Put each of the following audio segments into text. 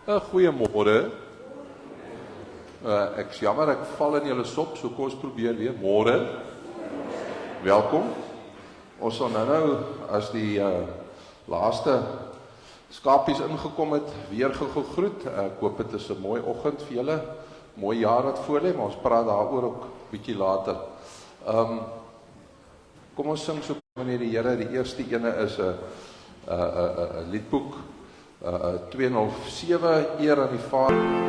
Goeiemôre. Ek is jammer, ek val in julle sop, so kom ons probeer weer. Môre. Welkom. Ons sal nou, as die laaste skapies ingekom het, weer gegroet. Ek hoop het is 'n mooi oggend vir julle. Mooi jaar wat voor lê, maar ons praat daaroor ook bietjie later. Kom ons sing so wanneer die Here, die eerste ene is 'n liedboek 207, eer aan die Vader.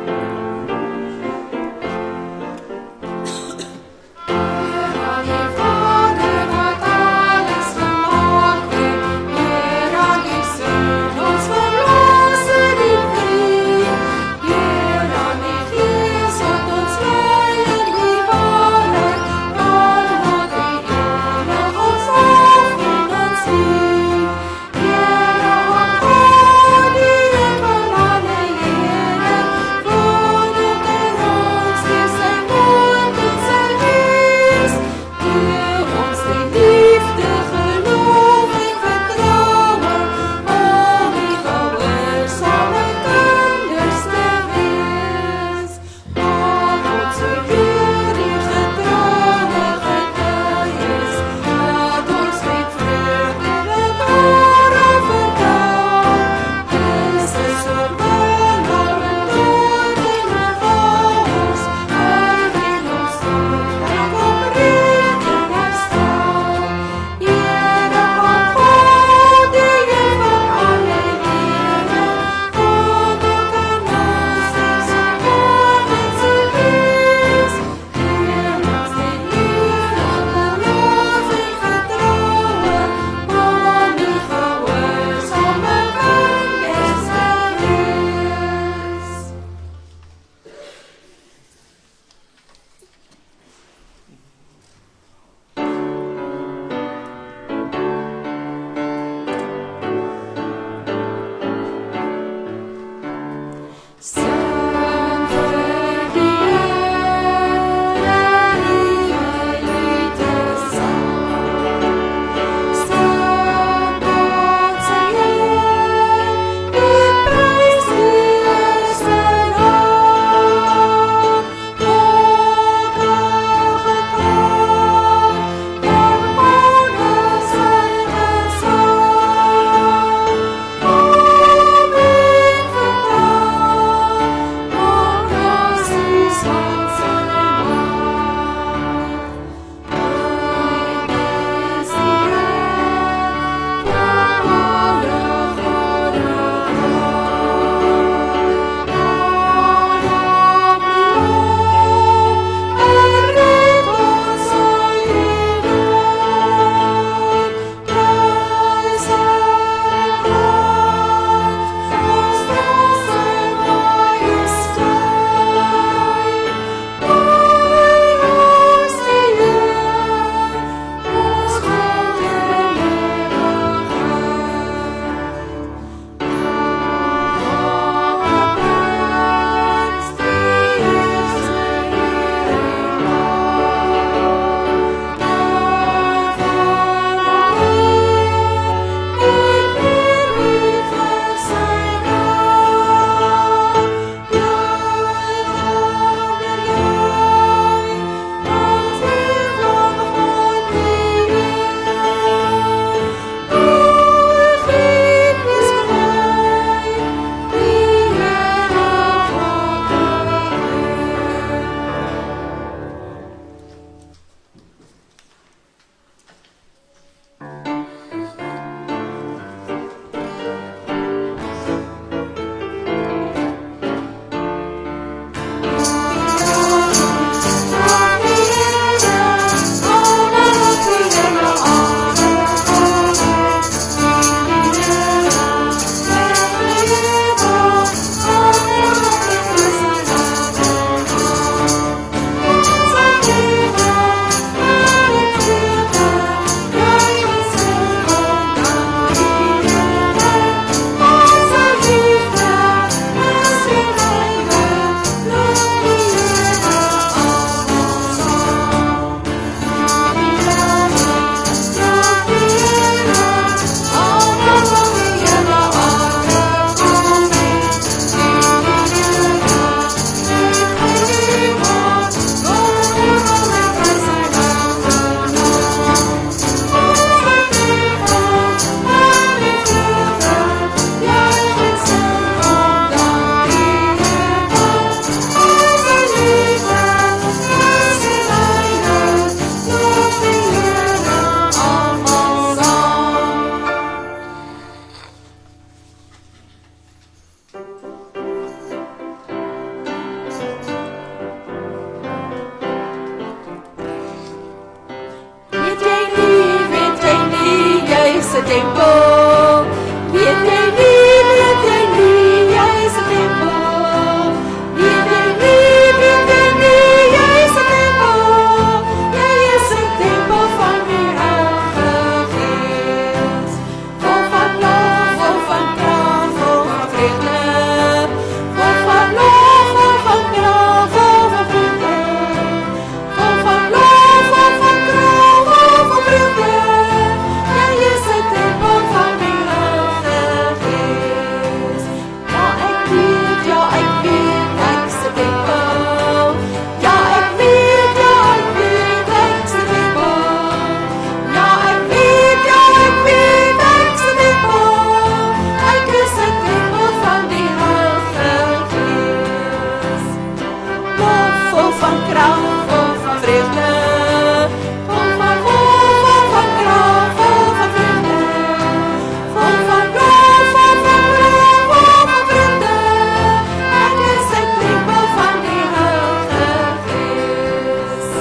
is 'n tempel. Weet jy nie, jy is 'n tempel. Weet jy nie, jy is 'n tempel. Jy is 'n tempel van die Heilige Gees. Vol van lof, vol van krag, vol van vrede. Vol van lof, vol van krag, vol van vrede. Vol van lof, vol van krag, vol van vrede. Jy is 'n tempel van die Heilige Gees. Ja, ek weet, ek is 'n tempel. Ja, ek weet, ek is 'n tempel. Ja, ek weet, ek is 'n tempel. Ek is 'n tempel van die Heilige Gees. Lof, vol van krag, vol van vrede. Vol van lof, vol van krag, vol van vrede. Vol van lof, vol van krag, vol van vrede. Ek is 'n tempel van die Heilige Gees.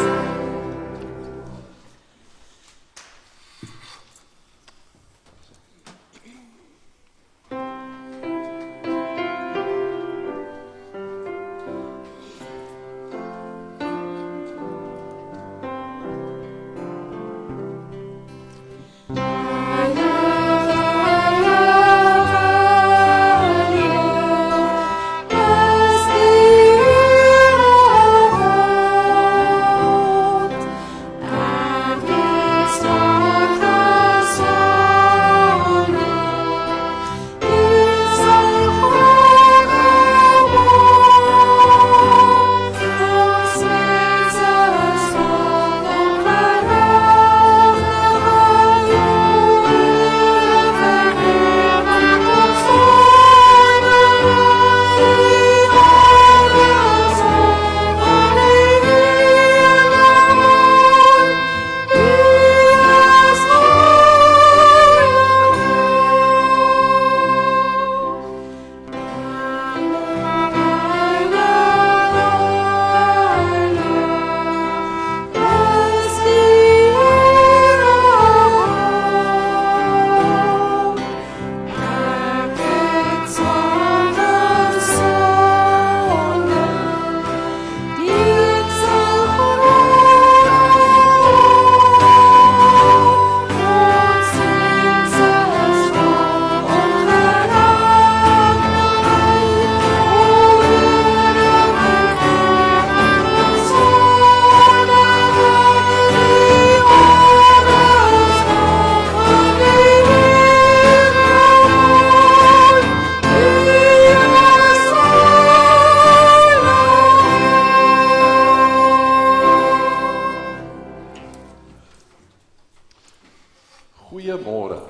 Goeiemôre.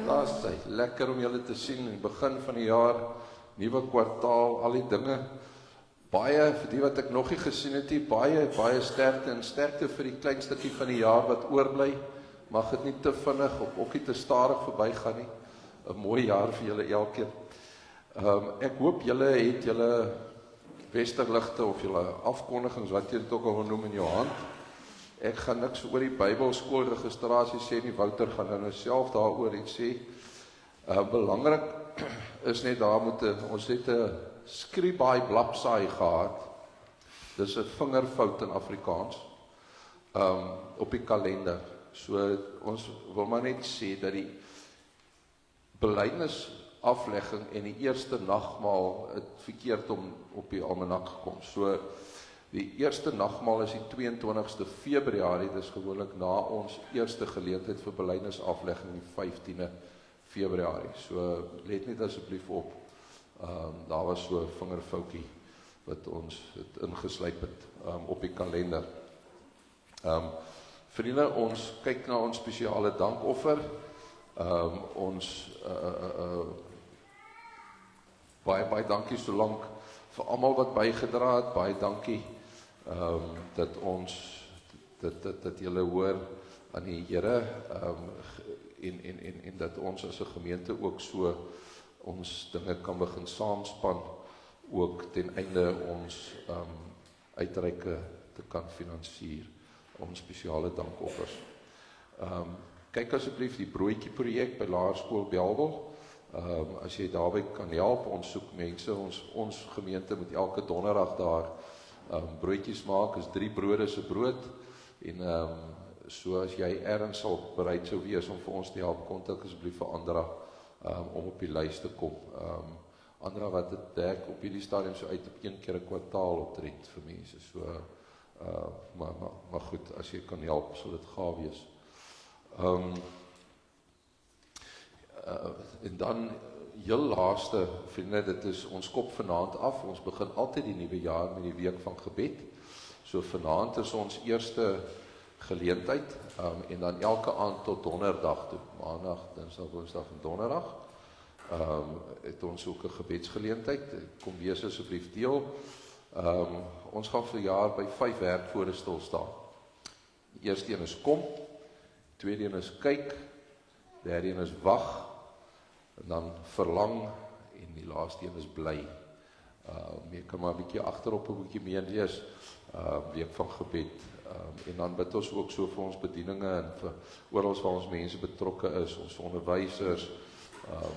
Daar's hy. Lekker om julle te sien in die begin van die jaar, nuwe kwartaal, al die dinge. Baie vir die wat ek nog nie gesien het nie, baie sterkte en sterkte vir die klein stukkie van die jaar wat oorbly. Mag dit nie te vinnig of ook nie te stadig verbygaan nie. 'n Mooi jaar vir julle elkeen. Ek hoop julle het julle westerligte of julle afkondigings wat jy dit ook al wil noem in jou hand. Ek gaan niks oor die Bybelskoolregistrasie sê nie, Wouter gaan nou self daaroor iets sê. Belangrik is net daar ons het 'n skribaai blapsaai gehad. Dis 'n vingerfout in Afrikaans op die kalender. So ons wil maar net sê dat die belydenisaflegging en die eerste nagmaal het verkeerd op die almanak gekom. So die eerste nagmaal is die 22ste Februarie, dis gewoonlik na ons eerste geleentheid vir belydenisaflegging die 15de Februarie. So let net asseblief op. Daar was so 'n vingerfoutjie wat ons het ingeslyp het op die kalender. Vriende, ons kyk na ons spesiale dankoffer. Baie dankie so lank vir almal wat bygedra het. Baie dankie dat ons dat julle hoor aan die Here en dat ons as 'n gemeente ook so ons dinge kan begin saamspan ook ten einde ons uitreike te kan finansier, ons spesiale dankoffers. kyk asseblief die broodjie projek by Laerskool Belwel. As jy daarby kan help, ons soek mense, ons gemeente moet elke donderdag daar broodjies maak, is 3 brode se brood, en so as jy ergens sal bereid sou wees om vir ons te help, kontak asseblief vir Andra, om op die lys te kom. Andra wat het dek op hierdie stadium so uit op 1 keer 'n kwartaal optred vir mense, so, maar goed, as jy kan help, sal dit gaaf wees. En dan, heel laaste, vriende, dit is ons kop vanaand af, ons begin altyd die nuwe jaar met die week van gebed, so vanaand is ons eerste geleentheid, en dan elke aand tot donderdag toe, maandag, dinsdag, woensdag en donderdag, het ons ook 'n gebedsgeleentheid, kom wees asseblief deel. Ons gaan vir jaar by 5 werkwoorde stil staan. Die eerste een is kom, tweede een is kyk, derde een is wag, en dan verlang, en die laaste een is bly. Jy kan maar 'n bietjie agterop 'n bietjie meer lees, week van gebed, en dan bid ons ook so vir ons bedieninge, en vir oral waar ons mense betrokke is, ons onderwysers,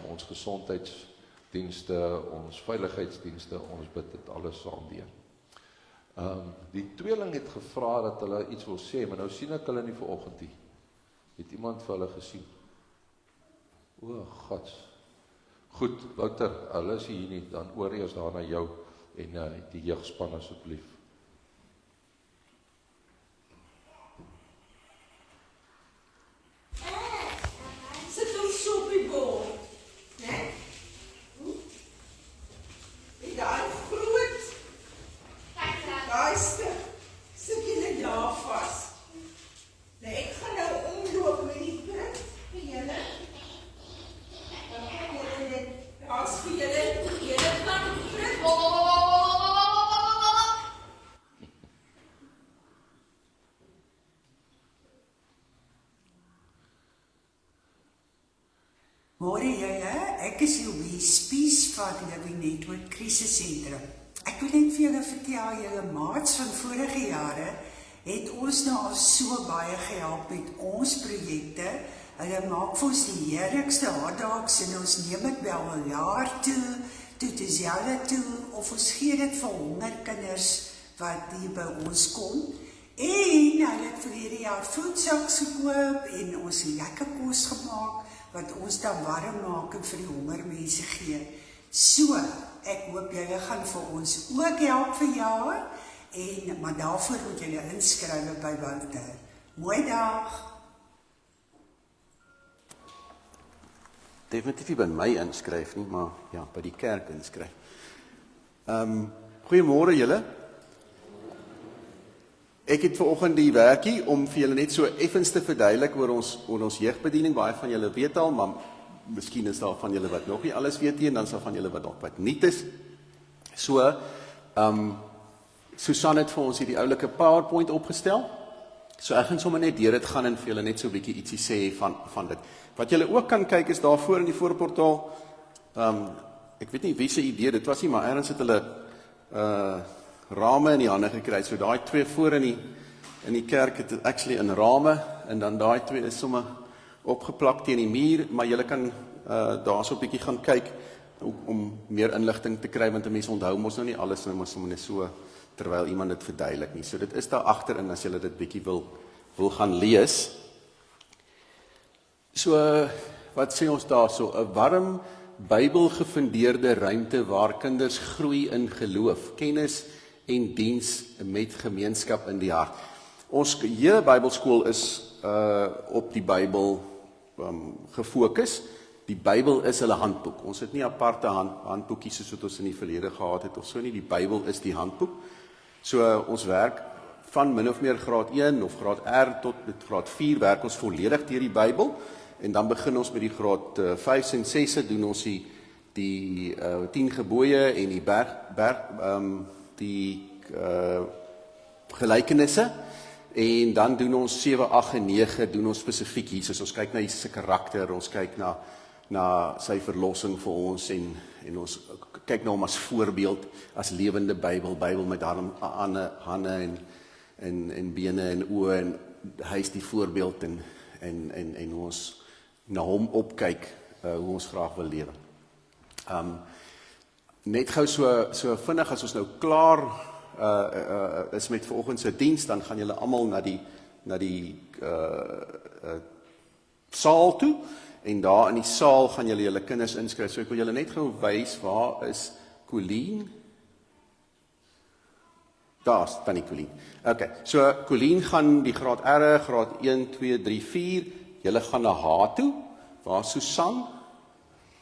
ons gesondheidsdienste, ons veiligheidsdienste, ons bid dit alles saam deur. Die tweeling het gevra dat hulle iets wil sê, maar nou sien ek hulle nie vanoggend nie. Het iemand vir hulle gesien? O, gods. Goed, Wouter, hulle is hier nie, dan oor eers daar na jou, en die jeugspan asseblief. Sit ons so op die bol, né? En daai groot, daai stuk, sit julle daar vas. Nee, ek gaan nou omloop met die print vir julle. Dan gaan julle dit, as vir julle gaan print. Môre julle, ek is Louise Spies van die Living Network Krisissentrum. Ek wil net vir julle vertel, julle maats van vorige jare het ons nou al so baie gehelp met ons projekte. Hulle maak vir ons die heerlikste hotdogs en ons neem dit wel 'n jaar toe Tizelle toe, of ons gee dit vir hongerkinders wat hier by ons kom. En hulle het vir hierdie jaar voedsaks gekoop en ons lekker kos gemaak, wat ons dan warm maak en vir die hongermense gee. So, ek hoop julle gaan vir ons ook help vir jaar, maar daarvoor moet julle inskryf by Wouter. Mooi dag! Definitief nie by my inskryf nie, maar ja, by die kerk inskryf. Goeiemôre julle. Ek het vanoggend die werkie om vir julle net so effens te verduidelik oor ons jeugbediening. Baie van julle weet al, maar miskien is daar van julle wat nog nie alles weet nie, en dan is daar van julle wat nog wat nuut is. So, Susan het vir ons hierdie oulike PowerPoint opgestel. So ek gaan sommer net deur dit gaan en vir julle net so 'n bietjie ietsie sê van dit. Wat julle ook kan kyk is daar voor in die voorportaal. Ek weet nie wie se idee dit was nie, maar ergens het hulle rame in die hande gekry. So daai 2 voor in die kerk het actually in rame, en dan daai 2 is sommer opgeplak teen die muur, maar julle kan daar so 'n bietjie gaan kyk om meer inligting te kry, want 'n mens onthou mos nou nie alles nou, maar sommer net so terwyl iemand dit verduidelik nie. So dit is daar agterin as julle dit bietjie wil gaan lees. So, wat sê ons daar so? 'n warm, Bybelgefundeerde ruimte waar kinders groei in geloof, kennis en diens met gemeenskap in die hart. Ons hele Bybelskool is op die Bybel gefokus. Die Bybel is hulle handboek. Ons het nie aparte handboekies soos wat ons in die verlede gehad het of so nie. Die Bybel is die handboek. So ons werk van min of meer graad 1 of graad R tot met graad 4 werk ons volledig deur die Bybel. En dan begin ons met die graad 5 en 6 doen ons die 10 gebooie en die gelykenisse. En dan doen ons 7, 8 en 9 doen ons spesifiek Jesus. Ons kyk na Jesus se karakter, ons kyk na sy verlossing vir ons en ons kyk na hom as voorbeeld, as lewende Bybel met hande en bene en oë, en hy is die voorbeeld en hoe ons na hom opkyk, hoe ons graag wil lewe. Net gou so vinnig as ons nou klaar is met vanoggend se diens, dan gaan julle almal na die saal toe, en daar in die saal gaan julle kinders inskryf. So ek wil julle net gou wys, waar is Colleen? Daar's tannie Colleen. Okay, so Colleen gaan die graad R, graad 1, 2, 3, 4, julle gaan na haar toe. Waar is Susan?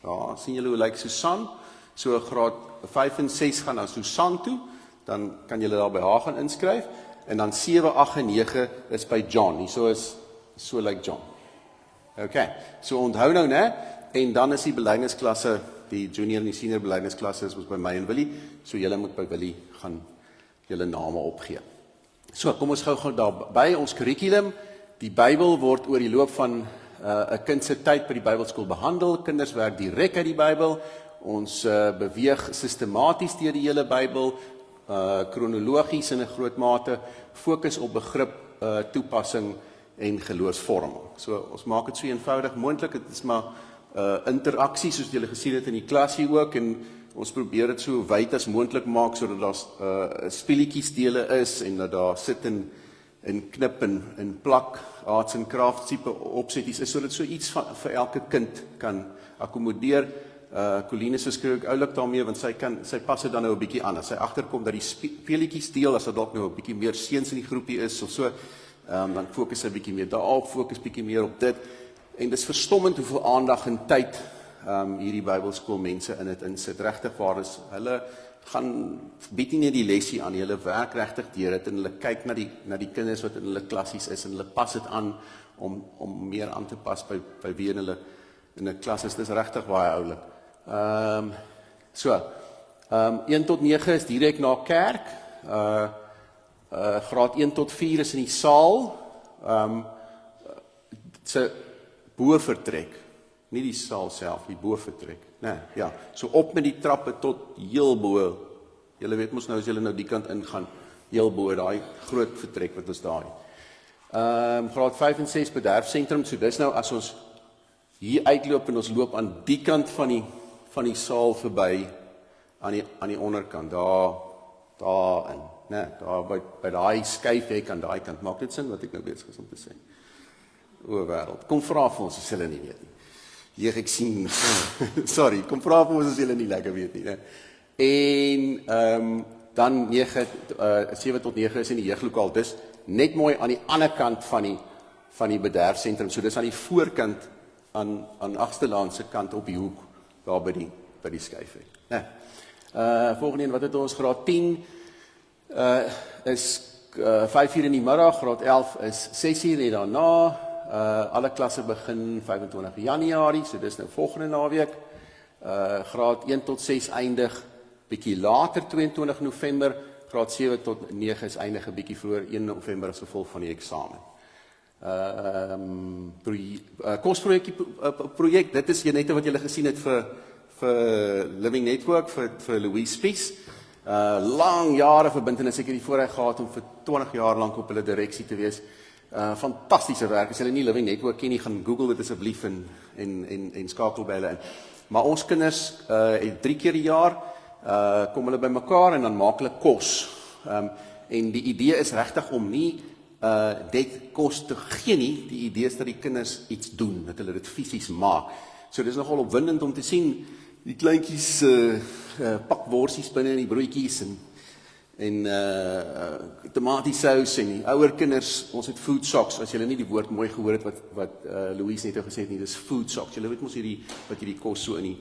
Ja, sien julle hoe lyk Susan? So graad 5 en 6 gaan na Susan toe, dan kan julle daar by haar gaan inskryf, en dan 7, 8 en 9 is by John, so lyk John. Okay, so onthou nou, né? En dan is die belydenisklasse, die junior en die senior belydenisklasse is by my en Willie, so julle moet by Willie gaan julle name opgee. So, kom ons gou daarby, ons curriculum, die Bybel word oor die loop van 'n kind se tyd by die Bybelskool behandel, kinders werk direk uit die Bybel, ons beweeg sistematies deur die hele Bybel, kronologies in 'n groot mate, fokus op begrip, toepassing en geloofsvorming. So ons maak dit so eenvoudig moontlik, dit is maar interaksie soos julle gesien het in die klas hier ook, en ons probeer dit so wyd as moontlik maak sodat daar speletjies dele is en dat daar sit en knip en plak, arts en crafts tipe opsetjies is, sodat so iets vir elke kind kan akkommodeer. Colleen is skryf ook oulik daarmee, want sy pas dit dan nou 'n bietjie aan. As sy agterkom dat die speletjies deel, as dit dalk nou 'n bietjie meer seuns in die groepie is of so, dan fokus sy bietjie meer daarop, fokus bietjie meer op dit. En dis verstommend hoeveel aandag en tyd hierdie Bybelskool mense in dit insit. Regtig waar is, hulle gaan bied nie net die lesie aan, hulle werk regtig deur dit en hulle kyk na die kinders wat in hulle klassies is en hulle pas dit aan om meer aan te pas by wie in 'n klas is. Dis regtig baie oulik. 1 tot 9 is direk na kerk. Graad 1 tot 4 is in die saal. Se bovertrek, nie die saal self, die bovertrek. Nee, ja, so op met die trappe tot heel bo. Julle weet mos nou as julle nou die kant ingaan, heel bo, daai groot vertrek wat ons daar het. Graad 5 en 6 bederfsentrum, so dis nou as ons hier uitloop en ons loop aan die kant van die saal verby, aan die onderkant, daarin, nee, daar by daai skuifhek aan daai kant, maak dit sin wat ek nou besig is om te sê? O wêreld, kom vra vir ons as julle nie weet nie. Hier ek sien, sorry, kom vra vir ons as julle nie lekker weet nie, ne? En dan 7 tot 9 is in die jeuglokaal, dis net mooi aan die ander kant van die bederfsentrum, so dis aan die voorkant, aan Agsterlaan se kant op die hoek, daar by die skuifhek. Nee. Volgende een, wat het ons, graad 10 is 5 uur in die middag, graad 11 is 6 uur en daarna, alle klasse begin 25 Januarie, so dis nou volgende naweek, graad 1 tot 6 eindig bietjie later, 22 November, graad 7 tot 9 is eindig 'n bietjie vroeër, 1 November as gevolg van die eksamen. Kosprojek, dit is net wat julle gesien het vir Living Network, vir Louise Spies. Lang jare verbintenis, ek het die voorreg gehad om vir 20 jaar lank op hulle direksie te wees. Fantastiese werk, as julle nie Living Network ken nie, gaan Google dit asseblief en skakel by hulle in. Maar ons kinders het 3 keer die jaar, kom hulle by mekaar en dan maak hulle kos. En die idee is regtig om nie dit kos te gee nie, die idee is dat die kinders iets doen, dat hulle dit fisies maak. So dit is nogal opwindend om te sien, die kleintjies pak worsies binne in die broodjies en tomatiesous en die ouer kinders, ons het food socks, as julle nie die woord mooi gehoor het wat Louise net gesê het nie, dis food socks, julle weet mos wat jy die kos so in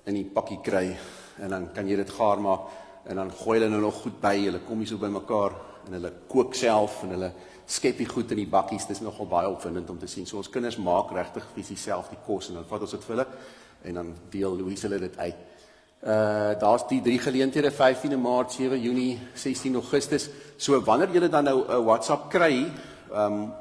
die pakkie kry, en dan kan jy dit gaar maak, en dan gooi hulle nou nog goed by, hulle kom hier so by mekaar, en hulle kook self, en hulle skep die goed in die bakkies, dit is nogal baie opwindend om te sien, so ons kinders maak regtig fisies self die kos, en dan vat ons dit vir hulle, en dan deel Louise hulle dit uit. Daar's die 3 geleenthede, 15 Maart, 7 Junie, 16 Augustus, so wanneer julle dan nou 'n WhatsApp kry,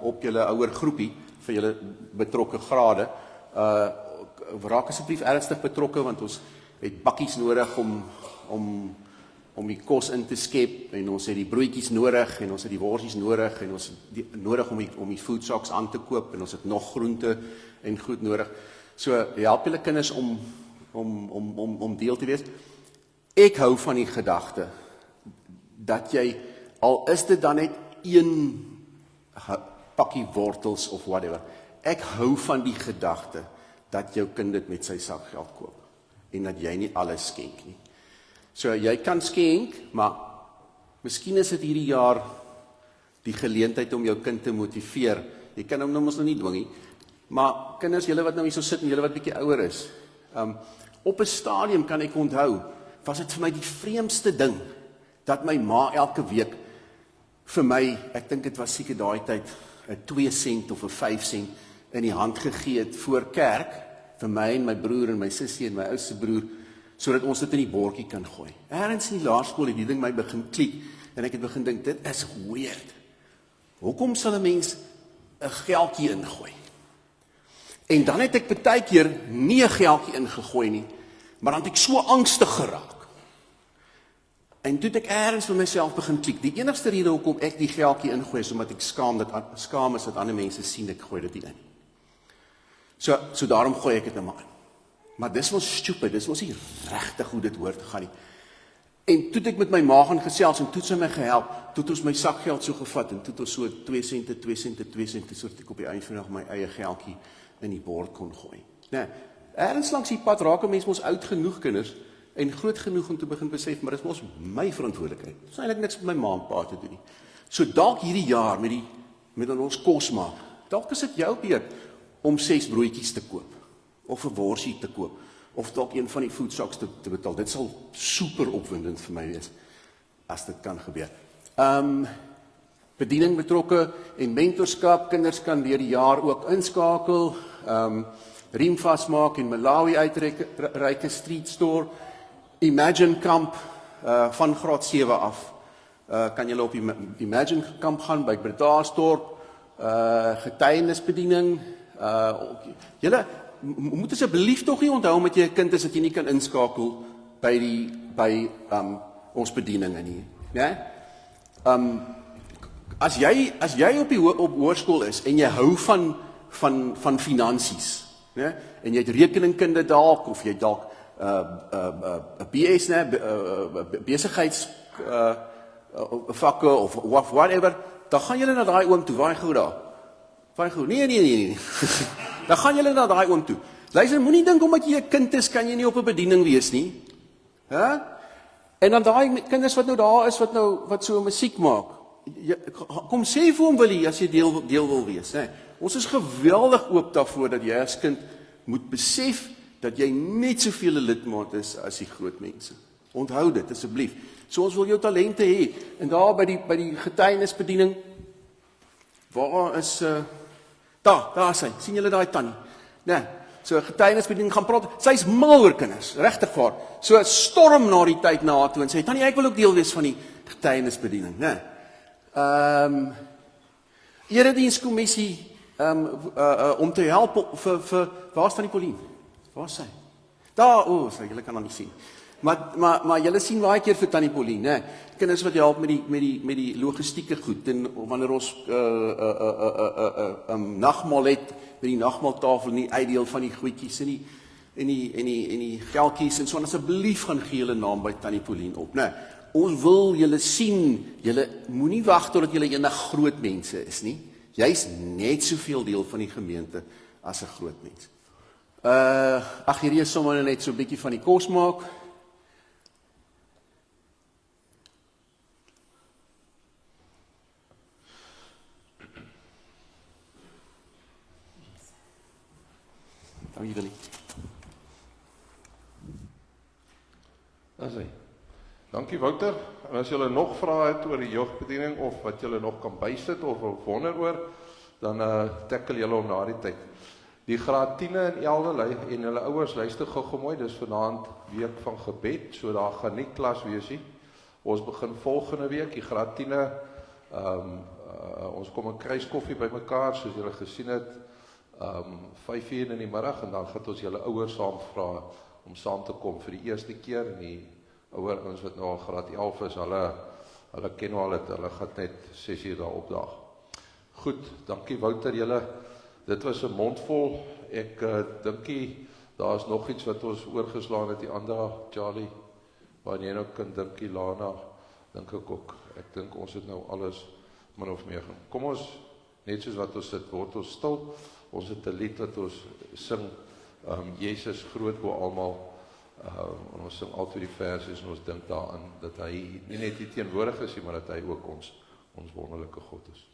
op julle ouer groepie, vir julle betrokke grade, raak asseblief ernstig betrokke, want ons het bakkies nodig om om die kos in te skep, en ons het die broodjies nodig, en ons het die worsies nodig, en ons het nodig om die food socks aan te koop, en ons het nog groente en goed nodig. So, help julle kinders om deel te wees. Ek hou van die gedagte, dat jy, al is dit dan net een pakkie wortels of whatever, ek hou van die gedagte, dat jou kind dit met sy sakgeld koop, en dat jy nie alles skenk nie. So, jy kan skenk, maar miskien is dit hierdie jaar die geleentheid om jou kind te motiveer. Jy kan hom ons nog nie dwing nie, maar kinders, julle wat nou hier so sit en julle wat bietjie ouer is, op 'n stadium kan ek onthou, was dit vir my die vreemdste ding, dat my ma elke week vir my, ek dink dit was seker daai tyd, 'n 2 sent of 'n 5 sent in die hand gegee het voor kerk, vir my en my broer en my sussie en my oudste broer, sodat ons dit in die bordjie kan gooi. Ergens in die laerskool het die ding my begin klik, en ek het begin dink, dit is weird. Hoekom sal 'n mens 'n geldjie ingooi? En dan het ek baie keer nie 'n geldjie ingegooi nie, maar dan het ek so angstig geraak. En toe het ek ergens vir myself begin klik. Die enigste rede hoekom ek die geldjie ingooi is omdat ek skaam is dat ander mense sien ek gooi dit in. So daarom gooi ek dit nou maar in. Maar dis wel stupid, dis was nie regtig hoe dit hoort te gaan nie. En toe het ek met my ma gaan gesels en toe het sy my gehelp, toe het ons my sakgeld so gevat en toe het ons so 2 sente, sodat ek op die einde van die dag my eie geldjie in die bord kon gooi. Nee, ergens langs die pad raak 'n mens mos oud genoeg kinders en groot genoeg om te begin besef, maar dit is mos my verantwoordelikheid. Dit is eintlik niks met my ma en pa te doen nie. So dalk hierdie jaar met ons kos maak, dalk is dit jou beurt om 6 broodjies te koop, of 'n worsie te koop, of dalk een van die food socks te betaal. Dit sal super opwindend vir my wees, as dit kan gebeur. Bediening betrokke en mentorskap, kinders kan deur die jaar ook inskakel, riem vasmaak en Malawi uitreik 'n street store, Imagine Kamp van graad 7 af, kan julle op die Imagine Kamp gaan by Bredasdorp, getuienisbediening, julle moet asseblief tog nie onthou met jy 'n kind is dat jy nie kan inskakel by ons bedieninge nie, né? As jy op hoërskool is en jy hou van finansies, né? En jy het rekeningkunde dalk of jy dalk BS, besigheids vakke of whatever, dan gaan julle na daai oom toe, waai gou daar. Waai gou. Nee. Dan gaan julle na daai oom toe. Luister, moenie dink omdat jy 'n kind is, kan jy nie op 'n bediening wees nie. Hæ? En dan daai kinders wat nou daar is wat so musiek maak. Kom sê vir hom Willie as jy deel wil wees, né? Ons is geweldig oop daarvoor dat jy as kind moet besef dat jy net soveel 'n lidmaat is as die groot mense. Onthou dit asseblief. So ons wil jou talente hê. En daar by die getuienisbediening, waar is daar is sy. Sien julle daai tannie? Nee. So getuienisbediening gaan praat. Sy's mal oor kinders, regtig waar. So storm na die tyd na haar toe en sê tannie, ek wil ook deel wees van die getuienisbediening, né? Eredienskommissie om te help vir waar's tannie Pauline? Waar's sy? Daar, sy, julle kan haar nie sien. Maar julle sien baie keer vir tannie Pauline, né? Kinders wat help met die logistieke goed en wanneer ons nagmaal het, met die nagmaaltafel nie uitdeel van die goedjies en die geldjies en so, en asseblief gaan gee julle naam by tannie Pauline op, né? Ons wil julle sien, julle moenie wag totdat julle eendag groot mense is nie. Jy's net soveel deel van die gemeente as 'n groot mens. Hierdie is sommer net so 'n bietjie van die kos maak. Dankie Willie. Dankie Wouter. En as julle nog vrae het oor die jeugbediening of wat julle nog kan bysit of wonder oor, dan tackle julle om na die tyd. Die graad 10 en 11 en hulle ouers luister gou mooi, dis vanaand week van gebed, so daar gaan nie klas wees nie. Ons begin volgende week, die graad 10, ons kom 'n kruiskoffie bymekaar, soos julle gesien het, 5:00 in die middag, en dan gaan ons julle ouers saam vra om saam te kom vir die eerste keer, en die ouer ons wat nou al graad 11 is, hulle ken al het, hulle gaan net 6 uur daar opdaag. Goed, dankie Wouter, julle, dit was 'n mondvol, ek dink daar is nog iets wat ons oorgeslaan het, die ander, Charlie, waar jy nou kan dink, Lana, dink ek ook, ek dink ons het nou alles min of meer gaan. Kom ons, net soos wat ons sit, word ons stil, ons het 'n lied wat ons sing, Jesus groot bo almal, en ons sing altyd die versies, en ons dink daaraan, dat hy nie net die teenwoordig is, maar dat hy ook ons wonderlike God is.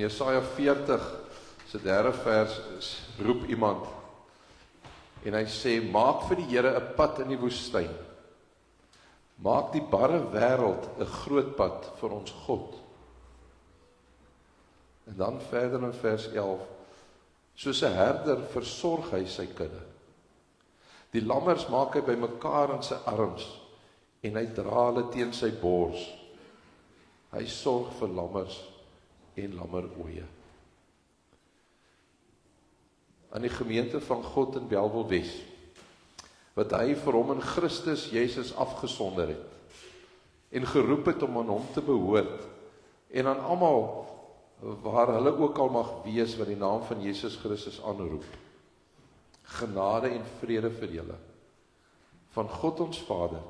Jesaja 40 se derde vers roep iemand en hy sê, maak vir die Here 'n pad in die woestyn. Maak die barre wêreld 'n groot pad vir ons God. En dan verder in vers 11, soos 'n herder versorg hy sy kudde. Die lammers maak hy bymekaar in sy arms en hy dra hulle teen sy bors. Hy sorg vir lammers en lammeroeie. Aan die gemeente van God in Bellville Wes, wat hy vir hom in Christus Jesus afgesonder het, en geroep het om aan hom te behoort, en aan almal, waar hulle ook al mag wees, wat die naam van Jesus Christus aanroep. Genade en vrede vir julle, van God ons Vader,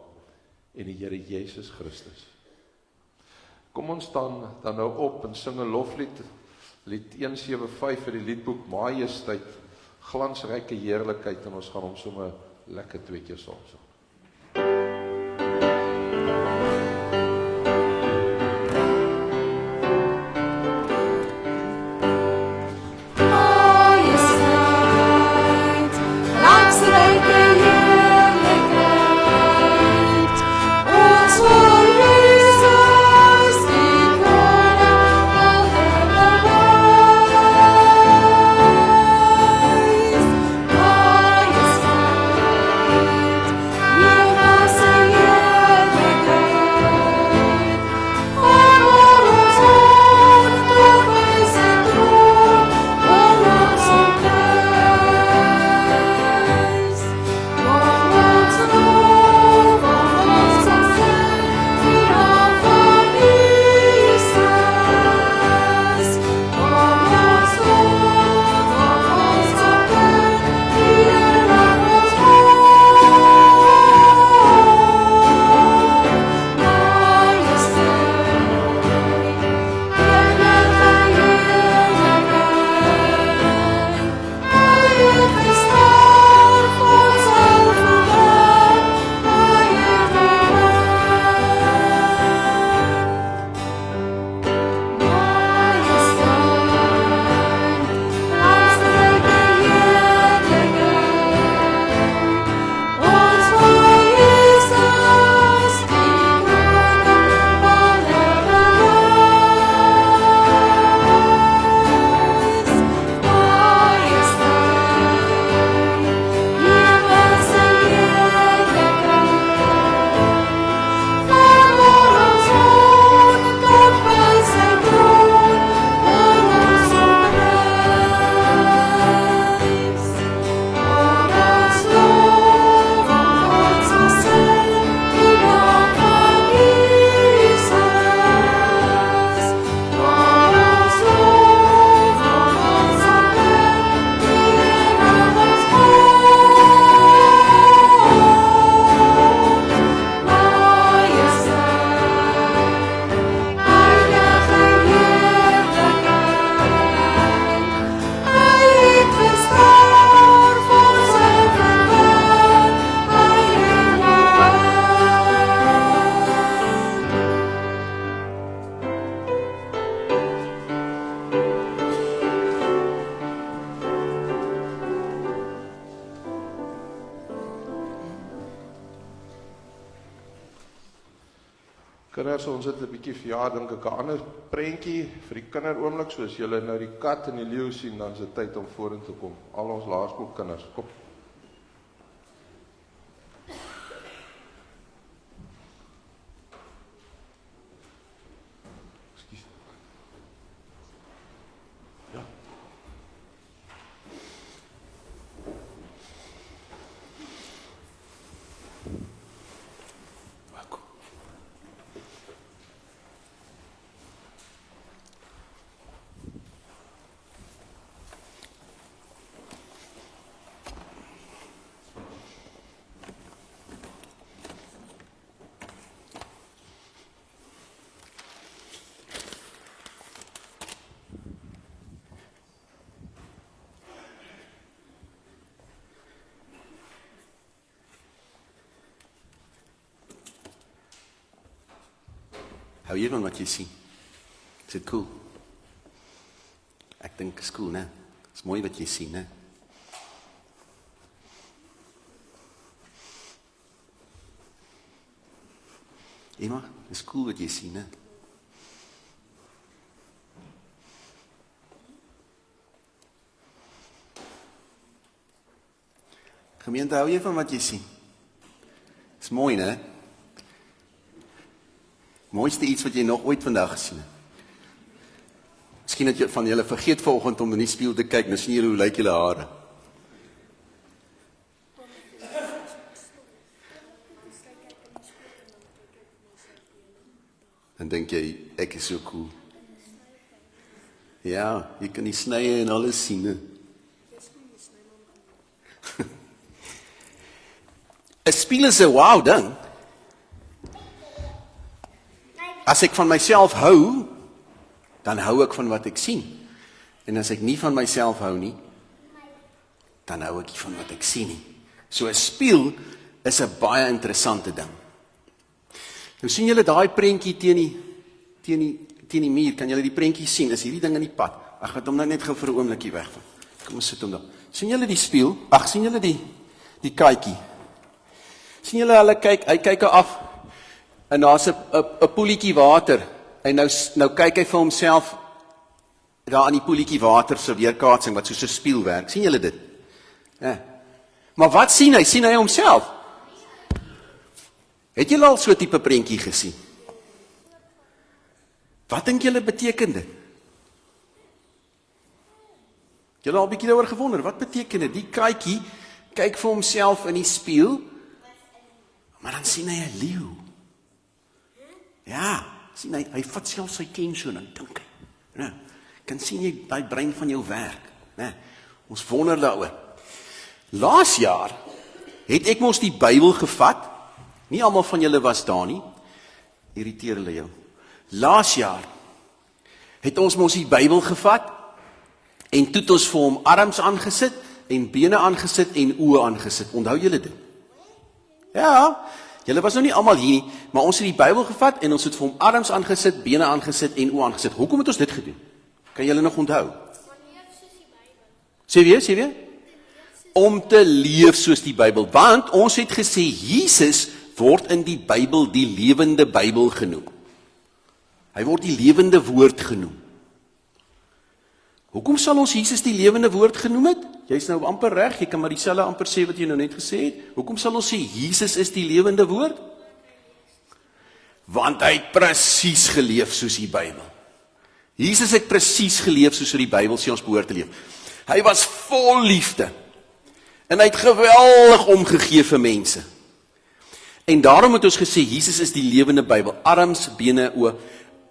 en die Here Jesus Christus. Kom ons staan dan nou op en sing 'n loflied, lied 175 vir die liedboek Majesteit, glansryke heerlikheid, en ons gaan hom sommer lekker 2 keer saam sing. Majesteit, Kinders, ons het 'n bietjie vir jaar dink ek 'n ander prentjie vir die kinderoomlik, soos julle nou die kat en die leeu sien, dan is dit tyd om vorentoe te kom. Al ons laerskoolkinders, kom. Ekskuus. Ja. Welkom. Hou jy van wat jy sien? Is dit cool? Ek dink is cool, né? Is mooi wat jy sien, né? Emma, is cool wat jy sien, né? Gemeente, hou jy van wat jy sien? Is mooi, né? Mooiste iets wat jy nog ooit vandag gesien het. Miskien het jy van julle vergeet vanoggend om in die spieël te kyk, nou sien julle hoe lyk julle hare. Dan dink jy, ek is so cool. Ja, jy kan die snye en alles sien, hè. 'n Spieël is 'n wow ding. As ek van myself hou, dan hou ek van wat ek sien. En as ek nie van myself hou nie, dan hou ek nie van wat ek sien nie. So 'n spieël is 'n baie interessante ding. Nou sien julle daai prentjie teen die muur, kan julle die prentjie sien? Is hierdie ding in die pad? Ek gaan hom nou net gou vir 'n oombliekie wegvat. Kom ons sit hom daar. Sien julle die spieël? Ag, sien julle die katjie? Sien julle hy kyk af en daar's 'n poelietjie water en nou kyk hy vir homself daar aan die poelietjie water se weerkaatsing wat soos 'n spieël werk. Sien julle dit? Ja. Maar wat sien hy? Sien hy homself? Het julle al so 'n tipe prentjie gesien? Wat dink julle beteken dit? Julle al 'n bietjie daaroor gewonder, wat beteken dit? Die katjie kyk vir homself in die spieël, maar dan sien hy 'n leeu. Ja, sien hy vat self sy ken so en dan dink hy. Nou, kan sien jy daai brein van jou werk, né? Ons wonder daaroor. Laas jaar het ek mos die Bybel gevat. Nie almal van julle was daar nie. Irriteer hulle jou. Laas jaar het ons mos die Bybel gevat en toe het ons vir hom arms aangesit en bene aangesit en oë aangesit. Onthou julle dit? Ja, julle was nou nie almal hier nie, maar ons het die Bybel gevat en ons het vir hom arms aangesit, bene aangesit en oë aangesit. Hoekom het ons dit gedoen? Kan julle nog onthou? Sê weer? Om te leef soos die Bybel, want ons het gesê Jesus word in die Bybel die lewende Bybel genoem. Hy word die lewende woord genoem. Hoekom sal ons Jesus die lewende woord genoem het? Jy's nou amper reg, jy kan maar dieselfde amper sê wat jy nou net gesê het. Hoekom sal ons sê Jesus is die lewende woord? Want hy het presies geleef soos die Bybel. Jesus het presies geleef soos die Bybel sê ons behoort te leef. Hy was vol liefde. En hy het geweldig omgegee vir mense. En daarom het ons gesê, Jesus is die lewende Bybel, arms, bene, oë.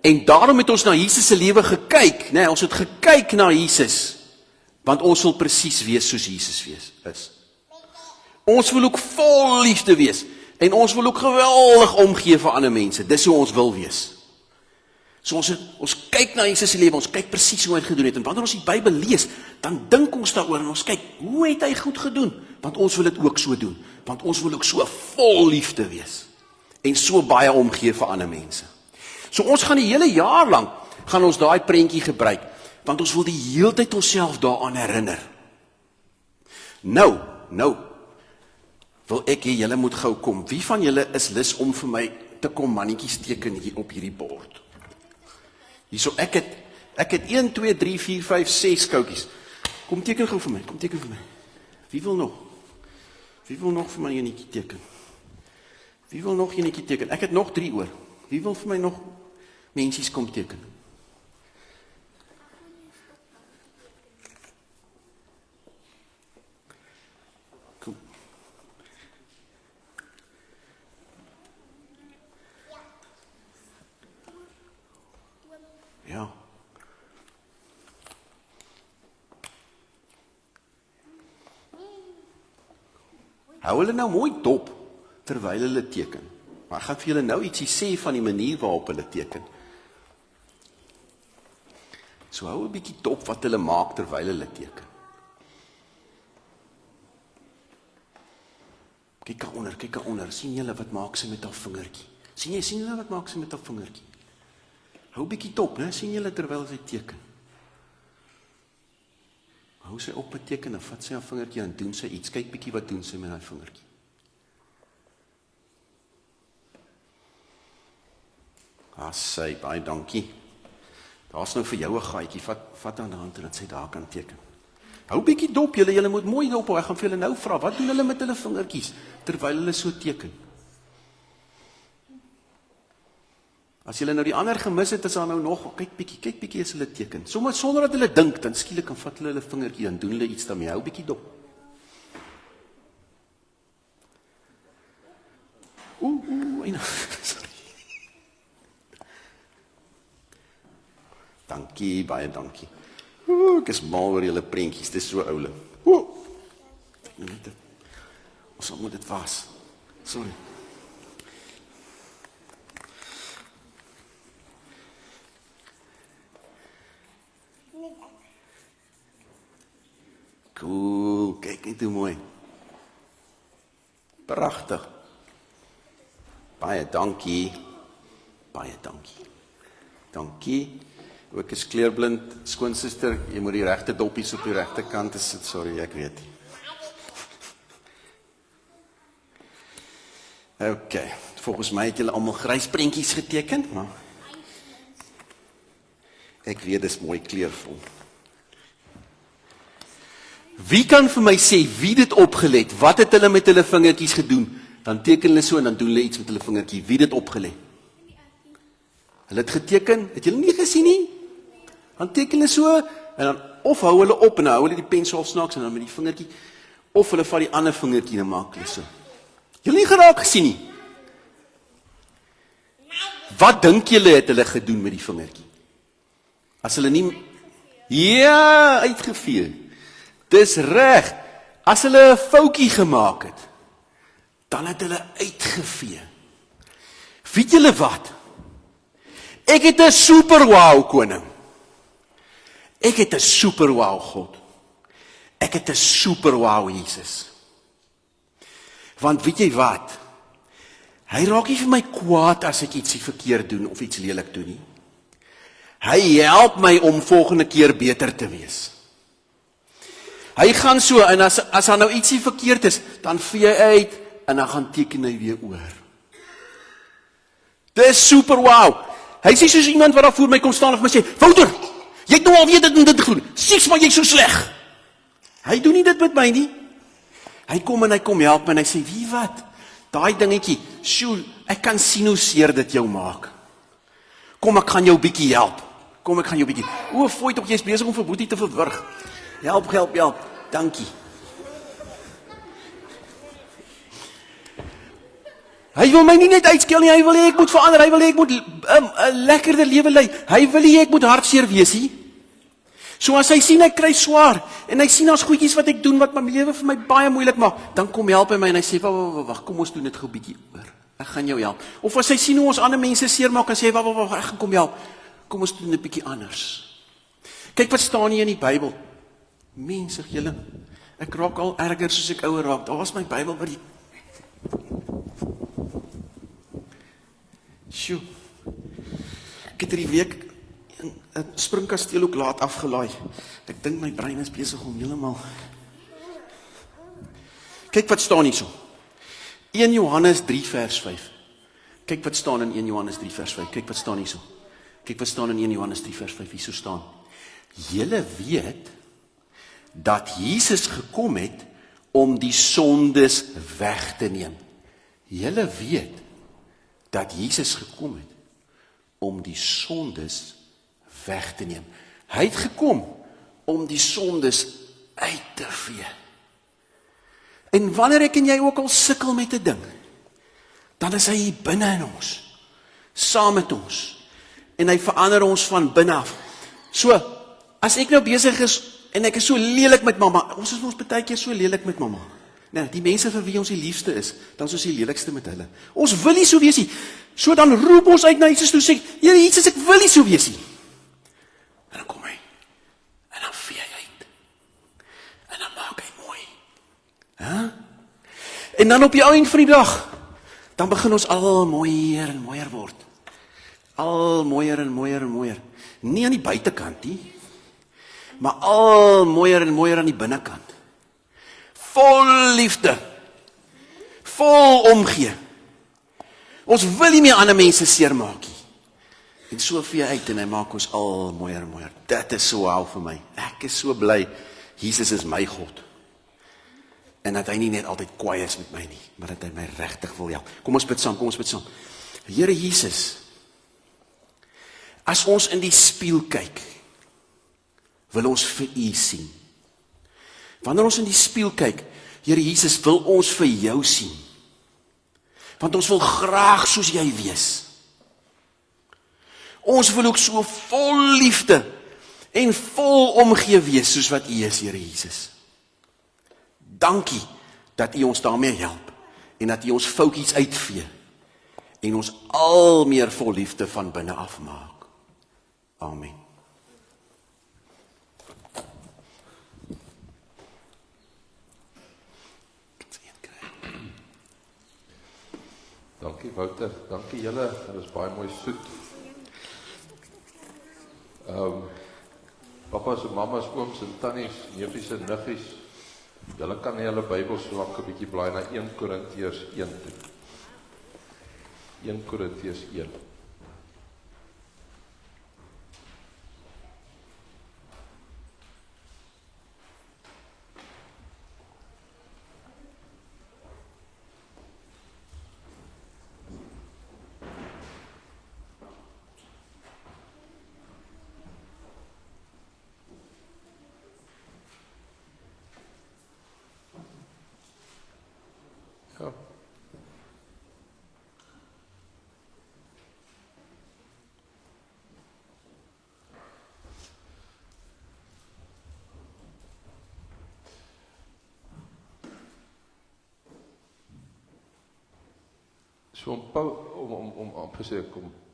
En daarom het ons na Jesus se lewe gekyk, né? Ons het gekyk na Jesus, want ons wil presies wees soos Jesus is. Ons wil ook vol liefde wees, en ons wil ook geweldig omgee vir ander mense, dis hoe ons wil wees. So ons kyk na Jesus se lewe, ons kyk presies hoe hy het gedoen het, en wanneer ons die Bybel lees, dan dink ons daaroor, en ons kyk, hoe het hy goed gedoen? Want ons wil dit ook so doen, want ons wil ook so vol liefde wees, en so baie omgee vir ander mense. So ons gaan die hele jaar lang, gaan ons daai prentjie gebruik, want ons wil die hele tyd onsself daaraan herinner. Nou, wil ek hê julle moet gou kom. Wie van julle is lus om vir my te kom mannetjies teken hier op hierdie bord. Hierso, ek het 1, 2, 3, 4, 5, 6 koutjies. Kom teken gou vir my, kom teken vir my. Wie wil nog? Wie wil nog vir my enetjie teken? Wie wil nog enetjie teken? Ek het nog 3 oor. Wie wil vir my nog mensies kom teken? Kom. Ja. Hou hulle nou mooi dop terwyl hulle teken. Maar ek gaan vir julle nou ietsie sê van die manier waarop hulle teken. So hou 'n bietjie dop wat hulle maak terwyl hulle teken. Kyk daar onder. Sien julle wat maak sy met haar vingertjie? Sien julle wat maak sy met haar vingertjie? Hou 'n bietjie dop, né? Sien julle terwyl sy teken. Hou sy op met teken en vat sy haar vingertjie en doen sy iets. Kyk bietjie wat doen sy met haar vingertjie. Sy, baie dankie. Daar's nou vir jou 'n gaatjie. Vat aan die hand en dat sy daar kan teken. Hou bietjie dop, julle moet mooi dop hou. Ek gaan vir julle nou vra, wat doen hulle met hulle vingertjies terwyl hulle so teken? As julle nou die ander gemis het, is daar nou nog, kyk bietjie as hulle teken. Sommige sonder dat hulle dink, dan skielik kan vat hulle vingertjie en doen hulle iets daarmee. Hou bietjie dop. Sorry. Dankie, baie dankie. Ek is mal oor julle prentjies, dit is so oulik. Ons moet dit was. Sorry. Cool, kyk net hoe mooi. Pragtig. Baie dankie. Baie dankie. Dankie. Ek is kleurblind, skoonsister, jy moet die regte doppies op die regte kant sit, sorry, ek weet. Ok, volgens my het julle almal grys prentjies geteken, maar ek weet dis mooi kleurvol. Wie kan vir my sê wie dit opgelet? Wat het hulle met hulle vingertjies gedoen? Dan teken hulle so en dan doen hulle iets met hulle vingertjie. Wie dit opgelet? Hulle het geteken, het julle nie gesien nie? Dan teken hulle so en dan of hou hulle op en dan hou hulle die pensel snaaks en dan met die vingertjie of hulle vat die ander vingertjie en maak hulle so. Julle nie geraak gesien nie. Wat dink julle het hulle gedoen met die vingertjie? As hulle nie ja, uitgevee. Dis reg. As hulle 'n foutjie gemaak het, dan het hulle uitgevee. Weet julle wat? Ek het 'n super wow koning. Ek het 'n super wow God. Ek het 'n super wow Jesus. Want weet jy wat? Hy raak nie vir my kwaad as ek ietsie verkeerd doen of iets lelik doen nie. Hy help my om volgende keer beter te wees. Hy gaan so en as daar nou ietsie verkeerd is, dan vee hy uit en dan gaan teken hy weer oor. Dis super wow. Hy sê soos iemand wat daar voor my kom staan en my sê, Wouter, jy het nou al weer dit en dit gedoen. Sies maar jy's so sleg. Hy doen nie dit met my nie. Hy kom en hy kom help my en hy sê, wie wat? Daai dingetjie, sjoe, ek kan sien hoe seer dit jou maak. Kom ek gaan jou bietjie help. Kom ek gaan jou bietjie. O, fooi tog, jy's besig om vir Boetie te verwrig. Help. Dankie. Hy wil my nie net uitskel nie, hy wil hê ek moet verander, hy wil hê ek moet 'n lekkerder lewe lei. Hy wil nie hê ek moet hartseer wees nie. So as hy sien ek kry swaar en hy sien daar's goedjies wat ek doen wat my lewe vir my baie moeilik maak, dan kom help hy my en hy sê, wag, kom ons doen dit gou bietjie oor. Ek gaan jou help. Of as hy sien hoe ons ander mense seermaak en sê, wag, ek gaan kom help. Kom ons doen dit bietjie anders. Kyk wat staan hier in die Bybel. Mense, julle, ek raak al erger soos ek ouer raak. Daar was my Bybel wat die Sjoe. Ek het hierdie week 'n springkasteel ook laat afgelaai. Ek dink my brein is besig om heeltemal. Kyk wat staan hierso. 1 Johannes 3 vers 5. Kyk wat staan in 1 Johannes 3 vers 5. Kyk wat staan hierso. Kyk wat staan in 1 Johannes 3 vers 5. Hierso staan: Julle weet dat Jesus gekom het om die sondes weg te neem. Julle weet dat Jesus gekom het om die sondes weg te neem. Hy het gekom om die sondes uit te vee. En wanneer ek en jy ook al sukkel met 'n ding, dan is hy hier binne in ons, saam met ons, en hy verander ons van binne af. So, as ek nou besig is, en ek is so lelik met mamma, ons is ons baie keer so lelik met mamma. Nee, die mense vir wie ons die liefste is, dan is ons die lelikste met hulle. Ons wil nie so wees nie. So dan roep ons uit na Jesus toe, sê, Here Jesus, ek wil nie so wees nie. En dan kom hy, en dan vee hy uit, en dan maak hy mooi. En dan op die ou eind van die dag, dan begin ons al mooier en mooier word. Al mooier en mooier en mooier. Nie aan die buitekant nie, maar al mooier en mooier aan die binnekant. Vol liefde, vol omgee. Ons wil nie meer ander mense seermaak nie. En so vee uit en hy maak ons al mooier en mooier. Dit is so wow vir my. Ek is so bly, Jesus is my God. En dat hy nie net altyd kwaai is met my nie, maar dat hy my regtig wil help. Kom ons bid saam, kom ons bid saam. Here Jesus, as ons in die spieël kyk, wil ons vir U sien. Wanneer ons in die spieël kyk, Here Jesus, wil ons vir jou sien. Want ons wil graag soos jy wees. Ons wil ook so vol liefde en vol omgee wees soos wat U is, Here Jesus. Dankie dat U ons daarmee help en dat U ons foutjies uitvee en ons al meer vol liefde van binne af maak. Amen. Dankie Wouter, dankie julle, dit is baie mooi soet. Papa's en mama's, ooms en tannies, neefies en niggies, julle kan nie julle Bybel so lank 'n bietjie blaai na 1 Korintiërs 1 toe. 1 Korintiërs 1. Ja. So om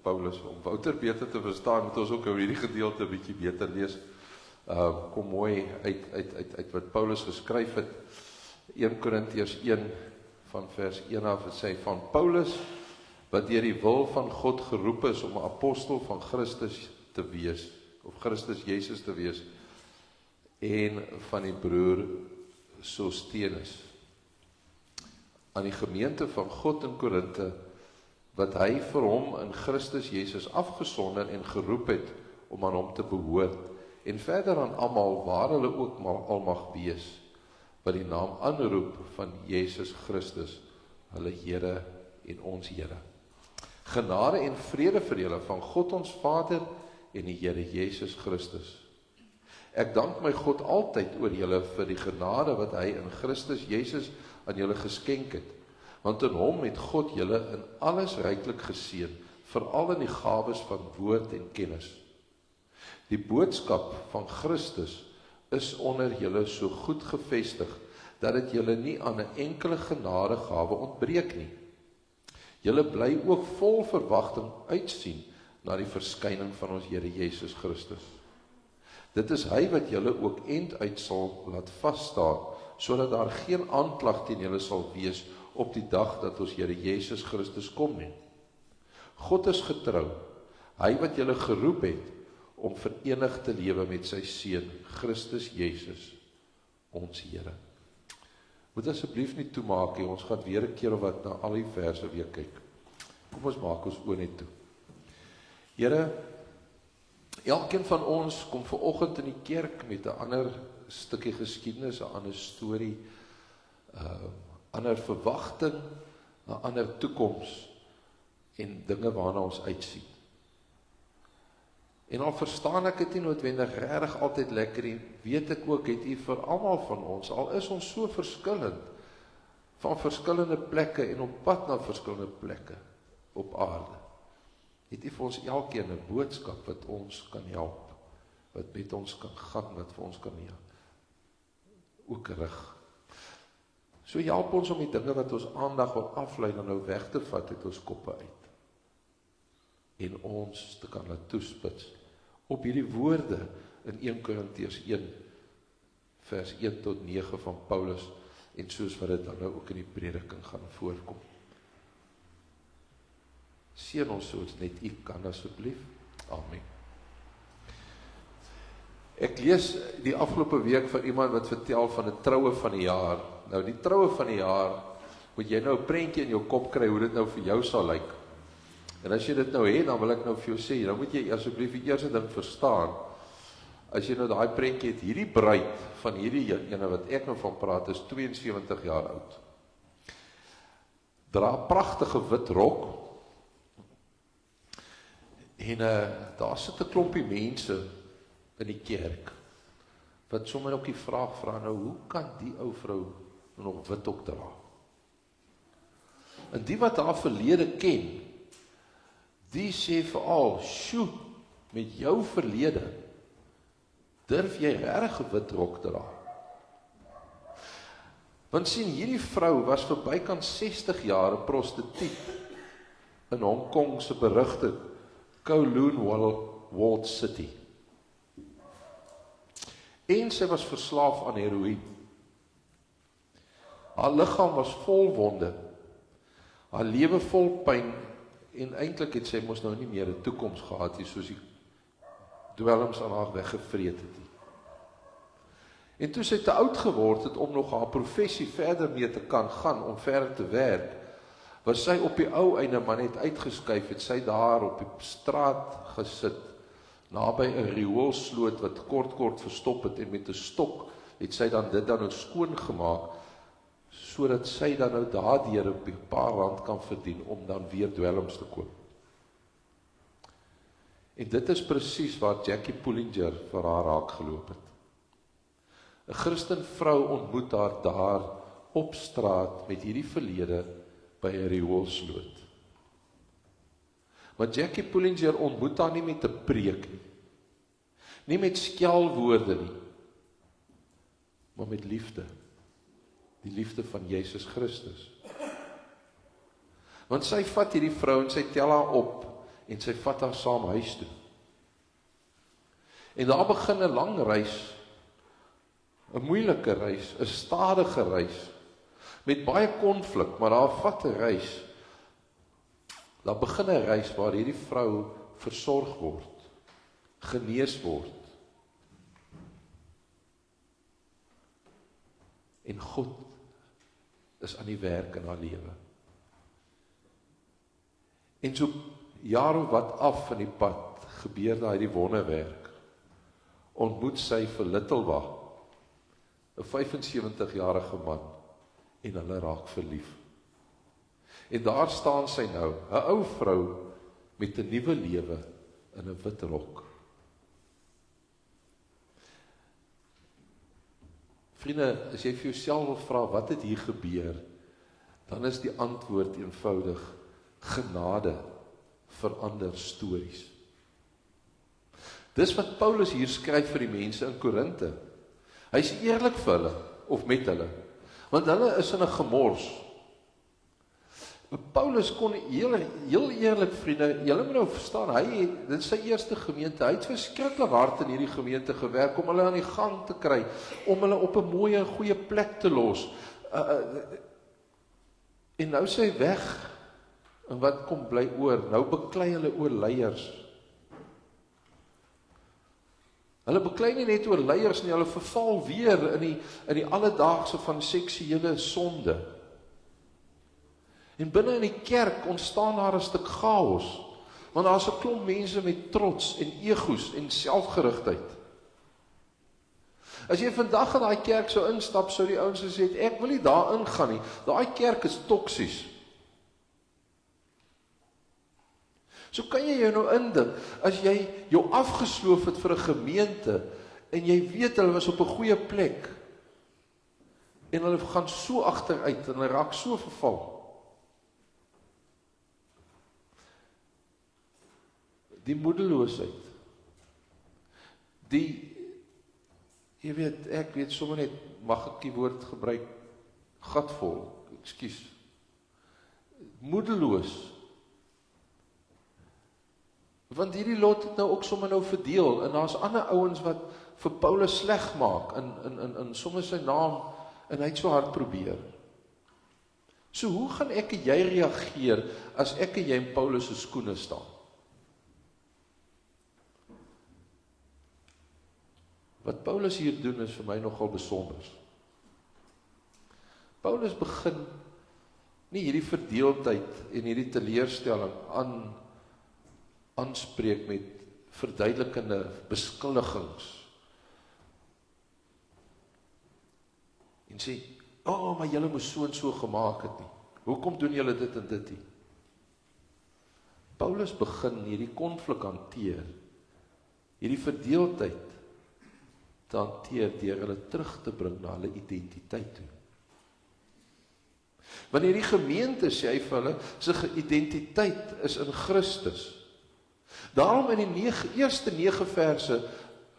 Paulus, om Wouter beter te verstaan, moet ons ook hierdie gedeelte 'n bietjie beter lees. Kom mooi uit wat Paulus geskryf het. 1 Korintiërs 1 van vers 1 af, het sê van Paulus, wat deur die wil van God geroep is om 'n apostel van Christus te wees, of Christus Jesus te wees, en van die broer Sostenus, aan die gemeente van God in Korinthe, wat hy vir hom in Christus Jesus afgesonder en geroep het om aan hom te behoort, en verder aan almal waar hulle ook al mag wees, wat die naam aanroep van Jesus Christus, hulle Here en ons Here. Genade en vrede vir julle van God ons Vader en die Here Jesus Christus. Ek dank my God altyd oor julle vir die genade wat hy in Christus Jesus aan julle geskenk het, want in hom het God julle in alles ryklik geseën, veral in die gawes van woord en kennis. Die boodskap van Christus is onder julle so goed gevestig, dat dit julle nie aan 'n enkele genadegawe ontbreek nie. Julle bly ook vol verwagting uitsien na die verskyning van ons Here Jesus Christus. Dit is hy wat julle ook einduit sal laat vasstaan, sodat daar geen aanklag teen julle sal wees op die dag dat ons Here Jesus Christus kom nie. God is getrou, hy wat julle geroep het om verenig te lewe met sy Seun, Christus Jesus, ons Here. Moet asseblief nie toemaak nie, ons gaan weer 'n keer of wat na al die verse weer kyk. Kom ons maak ons oë net toe. Here, elkeen van ons kom vanoggend in die kerk met 'n ander stukkie geskiedenis, 'n ander storie, ander verwagting, 'n ander toekoms en dinge waarna ons uitsien. En al verstaan ek dit nie noodwendig regtig altyd lekker nie, weet ek ook, het U vir almal van ons, al is ons so verskillend, van verskillende plekke en op pad na verskillende plekke op aarde, het U vir ons elkeen 'n boodskap wat ons kan help, wat met ons kan gaan, wat vir ons kan ook rig. So help ons om die dinge wat ons aandag wil aflei, dan nou weg te vat uit ons koppe uit. En ons te kan laat toespits op hierdie woorde in 1 Korintiërs 1 vers 1 tot 9 van Paulus, en soos wat dit dan nou ook in die prediking gaan voorkom. Seën ons soos net U kan asseblief. Amen. Ek lees die afgelope week van iemand wat vertel van 'n troue van die jaar. Nou die troue van die jaar, moet jy nou 'n prentjie in jou kop kry hoe dit nou vir jou sal lyk. En as jy dit nou het, dan wil ek nou vir jou sê, dan moet jy asseblief die eerste ding verstaan. As jy nou daai prentjie het, hierdie bruid van hierdie ene wat ek nou van praat, is 72 jaar oud. Dra 'n pragtige wit rok. En daar sit 'n klompie mense in die kerk, wat sommer ook die vraag vra, nou, hoe kan die ou vrou nog wit ook dra? En die wat haar verlede ken, die sê veral, sjoe, met jou verlede, durf jy regtig 'n wit rok dra? Want sien, hierdie vrou was vir bykans 60 jaar 'n prostituut in Hong Kong se berugte Kowloon Walled City. En sy was verslaaf aan heroïne. Haar liggaam was vol wonde, haar lewe vol pyn, en eintlik het sy mos nou nie meer 'n toekoms gehad nie, soos die dwelms aan haar weggevreet het nie. En toe sy te oud geword het om nog haar professie verder mee te kan gaan, om verder te werk, was sy op die ou einde maar net uitgeskuif, het sy daar op die straat gesit, naby 'n rioolsloot wat kort verstop het, en met 'n stok het sy dan dit dan nou skoon gemaak, sodat sy dan nou daardeur 'n paar rand kan verdien, om dan weer dwelms te koop. En dit is presies waar Jackie Pullinger vir haar raak geloop het. 'n Christen vrou ontmoet haar daar op straat met hierdie verlede by 'n rioolsloot. Maar Jackie Pullinger ontmoet haar nie met 'n preek nie met skelwoorde nie, maar met liefde. Die liefde van Jesus Christus. Want sy vat hierdie vrou en sy tel haar op en sy vat haar saam huis toe. En daar begin 'n lang reis, 'n moeilike reis, 'n stadige reis, met baie konflik, maar daar vat 'n reis. Daar begin 'n reis waar hierdie vrou versorg word, genees word. En God is aan die werk in haar lewe. En so jare wat af van die pad gebeur daar die wonderwerk. Ontmoet sy vir Littlewag, 'n 75-jarige man, en hulle raak verlief. En daar staan sy nou, 'n ou vrou met 'n nuwe lewe in 'n wit rok. Vriende, as jy vir jouself wil vra wat het hier gebeur, dan is die antwoord eenvoudig: genade verander stories. Dis wat Paulus hier skryf vir die mense in Korinte. Hy's eerlik vir hulle, of met hulle, want hulle is in 'n gemors. Paulus kon heel eerlik, vriende, julle moet nou verstaan, dit is sy eerste gemeente, hy het verskriklik hard in hierdie gemeente gewerk, om hulle aan die gang te kry, om hulle op 'n mooie en goeie plek te los. En nou is hy weg, en wat kom bly oor? Nou beklei hulle oor leiers. Hulle beklei nie net oor leiers nie, hulle verval weer in die alledaagse van seksuele sonde. En binne in die kerk ontstaan daar 'n stuk chaos, want daar's 'n klomp mense met trots en egos en selfgerigtheid. As jy vandag in daai kerk sou instap, sou die ouens gesê het, ek wil nie daar ingaan nie, daai kerk is toksies. So kan jy jou nou indink, as jy jou afgesloof het vir 'n gemeente, en jy weet hulle was op 'n goeie plek, en hulle gaan so agteruit, en hulle raak so verval. Die moedeloosheid, jy weet, ek weet sommer net, mag ek die woord gebruik, gatvol, ekskuus, moedeloos, want hierdie lot het nou ook sommer nou verdeel, en daar's ander ouens wat vir Paulus sleg maak, in sommer sy naam, en hy het so hard probeer. So hoe gaan ek en jy reageer, as ek en jy in Paulus se skoene staan? Wat Paulus hier doen is vir my nogal besonder. Paulus begin nie hierdie verdeeldheid en hierdie teleurstelling aanspreek met verduidelikende beskuldigings. En sê, maar julle moes so en so gemaak het nie. Hoekom doen julle dit en dit nie? Paulus begin hierdie konflik hanteer, hierdie verdeeldheid te hanteer deur hulle terug te bring na hulle identiteit toe. Wanneer die gemeente sê hy vir hulle, sy identiteit is in Christus. Daarom in die eerste 9 verse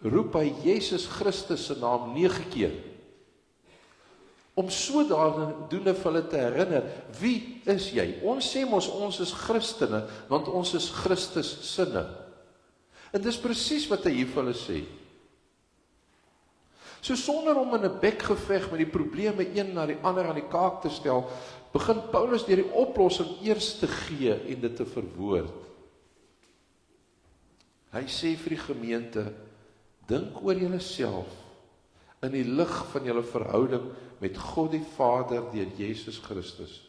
roep hy Jesus Christus se naam 9 keer. Om sodoende vir hulle te herinner, wie is jy? Ons sê mos ons is Christene, want ons is Christus sinne. En dis presies wat hy hier vir hulle sê. So sonder om in 'n bekgeveg met die probleme een na die ander aan die kaak te stel, begin Paulus deur die oplossing eers te gee en dit te verwoord. Hy sê vir die gemeente, dink oor julleself in die lig van julle verhouding met God die Vader deur Jesus Christus.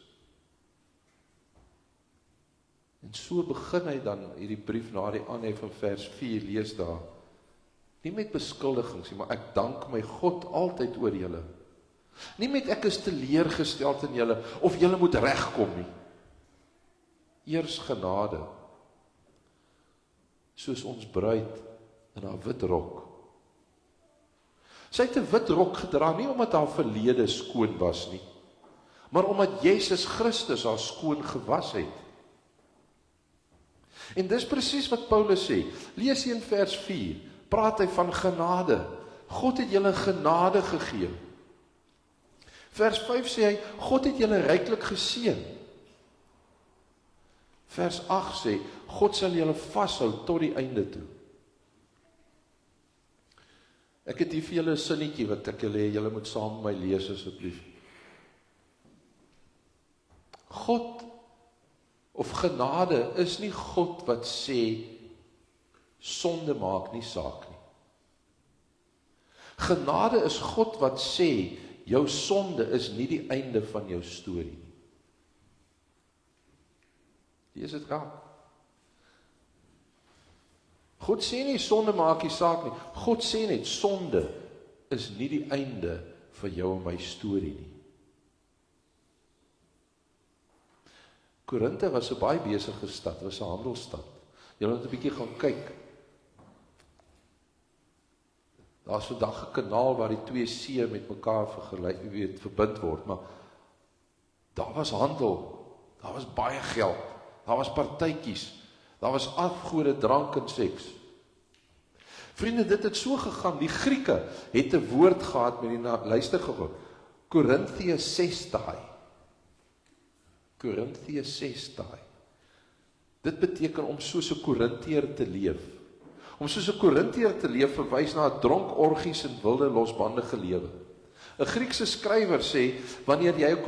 En so begin hy dan hierdie brief na die aanhef van vers 4, lees daar. Nie met beskuldigings, maar ek dank my God altyd oor julle. Nie met ek is teleurgesteld in julle, of julle moet regkom nie. Eers genade, soos ons bruid in haar wit rok. Sy het 'n wit rok gedra, nie omdat haar verlede skoon was nie, maar omdat Jesus Christus haar skoon gewas het. En dis presies wat Paulus sê. Lees hier in vers 4, praat hy van genade. God het julle genade gegee. Vers 5 sê hy, God het julle ryklik geseën. Vers 8 sê, God sal julle vashou tot die einde toe. Ek het hier vir julle 'n sinnetjie wat ek julle, julle moet saam met my lees asseblief. God of genade is nie God wat sê sonde maak nie saak nie. Genade is God wat sê jou sonde is nie die einde van jou storie nie. Lees dit raak. God sê nie sonde maak nie saak nie. God sê net sonde is nie die einde van jou en my storie nie. Korinthe was 'n baie besige stad, was 'n handelsstad. Julle moet 'n bietjie gaan kyk. Daar's vandag 'n kanaal waar die twee see met mekaar verbind word, maar daar was handel, daar was baie geld, daar was partytjies, daar was afgode, drank en seks. Vriende, dit het so gegaan, die Grieke het 'n woord gehad met die luister gou, Korintië 6 daai. Korintië 6 daai. Dit beteken om soos 'n Korintiër te leef. Om soos 'n Korintiër te leef verwys na 'n dronkorgies en wilde losbandige lewe. 'n Griekse skrywer sê, wanneer jy 'n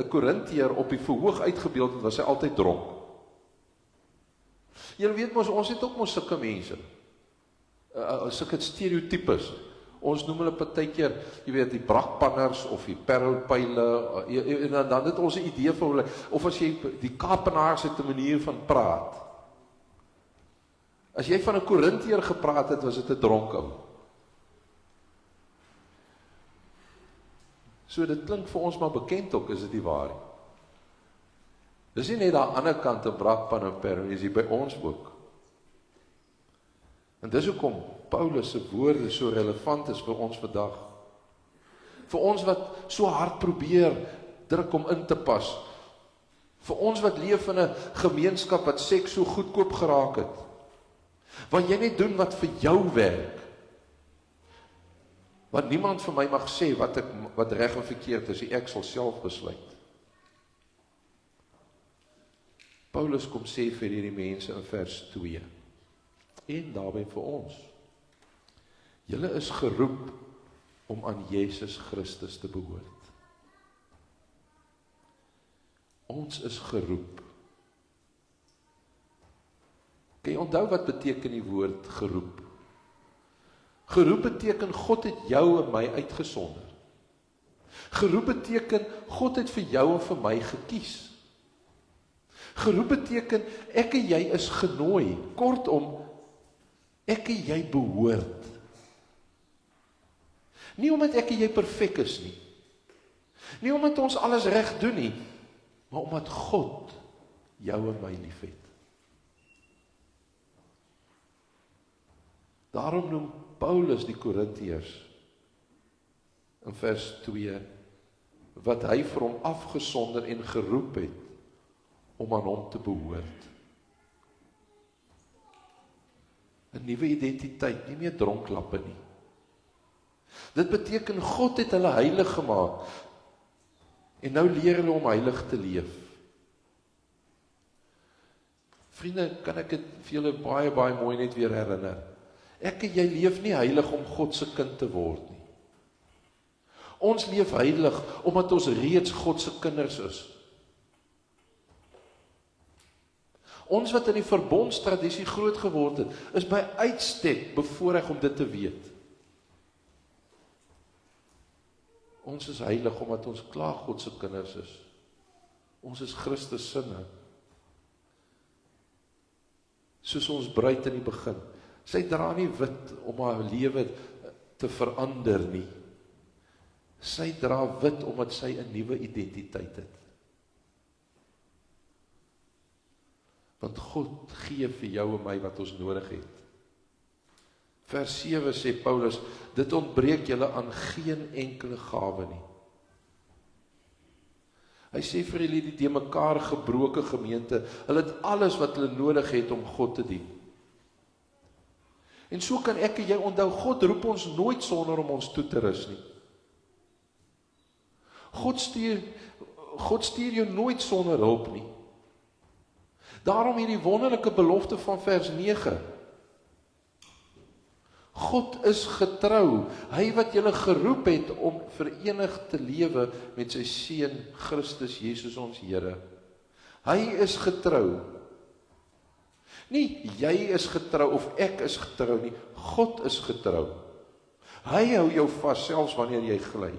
Korintiër op die verhoog uitgebeeld het, was hy altyd dronk. Julle weet mos, ons het ook mos sulke mense. Sulke stereotypes. Ons noem hulle partykeer, jy weet, die brakpanners of die parelpyle, en dan het ons 'n idee van hulle, of as jy die Kaapenaars het 'n manier van praat. As jy van 'n Korintiër gepraat het, was dit 'n dronk ou. So dit klink vir ons maar bekend ook, is dit nie waar nie. Dis nie net daar aan die ander kant 'n brakpan en parel, is hier by ons ook. En dis hoekom Paulus se woorde so relevant is vir ons vandag. Vir ons wat so hard probeer druk om in te pas. Vir ons wat leef in 'n gemeenskap wat seks so goedkoop geraak het. Waar jy net doen wat vir jou werk. Want niemand vir my mag sê wat reg en verkeerd is, ek sal self besluit. Paulus kom sê vir hierdie mense in vers 2. En daarby vir ons. Julle is geroep om aan Jesus Christus te behoort. Ons is geroep. Kan jy onthou wat beteken die woord geroep? Geroep beteken God het jou en my uitgesonder. Geroep beteken God het vir jou en vir my gekies. Geroep beteken ek en jy is genooi. Kortom, ek en jy behoort. Nie omdat ek en jy perfek is nie. Nie omdat ons alles reg doen nie, maar omdat God jou en my liefhet. Daarom noem Paulus die Korintiërs in vers 2 wat hy vir hom afgesonder en geroep het om aan hom te behoort. 'n Nuwe identiteit, nie meer dronklappe nie. Dit beteken God het hulle heilig gemaak en nou leer hulle om heilig te leef. Vriende, kan ek dit vir julle baie mooi net weer herinner. Ek en jy leef nie heilig om God se kind te word nie. Ons leef heilig omdat ons reeds God se kinders is. Ons wat in die verbondstradisie groot geword het, is by uitstek bevoorreg om dit te weet. Ons is heilig omdat ons klaar God se kinders is. Ons is Christus sinne. Soos ons bruid in die begin. Sy dra nie wit om haar lewe te verander nie. Sy dra wit omdat sy 'n nuwe identiteit het. Want God gee vir jou en my wat ons nodig het. Vers 7 sê Paulus, dit ontbreek julle aan geen enkele gawe nie. Hy sê vir julle die te mekaar gebroke gemeente, hulle het alles wat hulle nodig het om God te dien. En so kan ek en jy onthou, God roep ons nooit sonder om ons toe te rus nie. God stuur jou nooit sonder hulp nie. Daarom hierdie wonderlike belofte van vers 9. God is getrou, hy wat julle geroep het om verenig te lewe met sy seun Christus Jesus ons Here. Hy is getrou. Nie jy is getrou of ek is getrou nie, God is getrou. Hy hou jou vas selfs wanneer jy gly.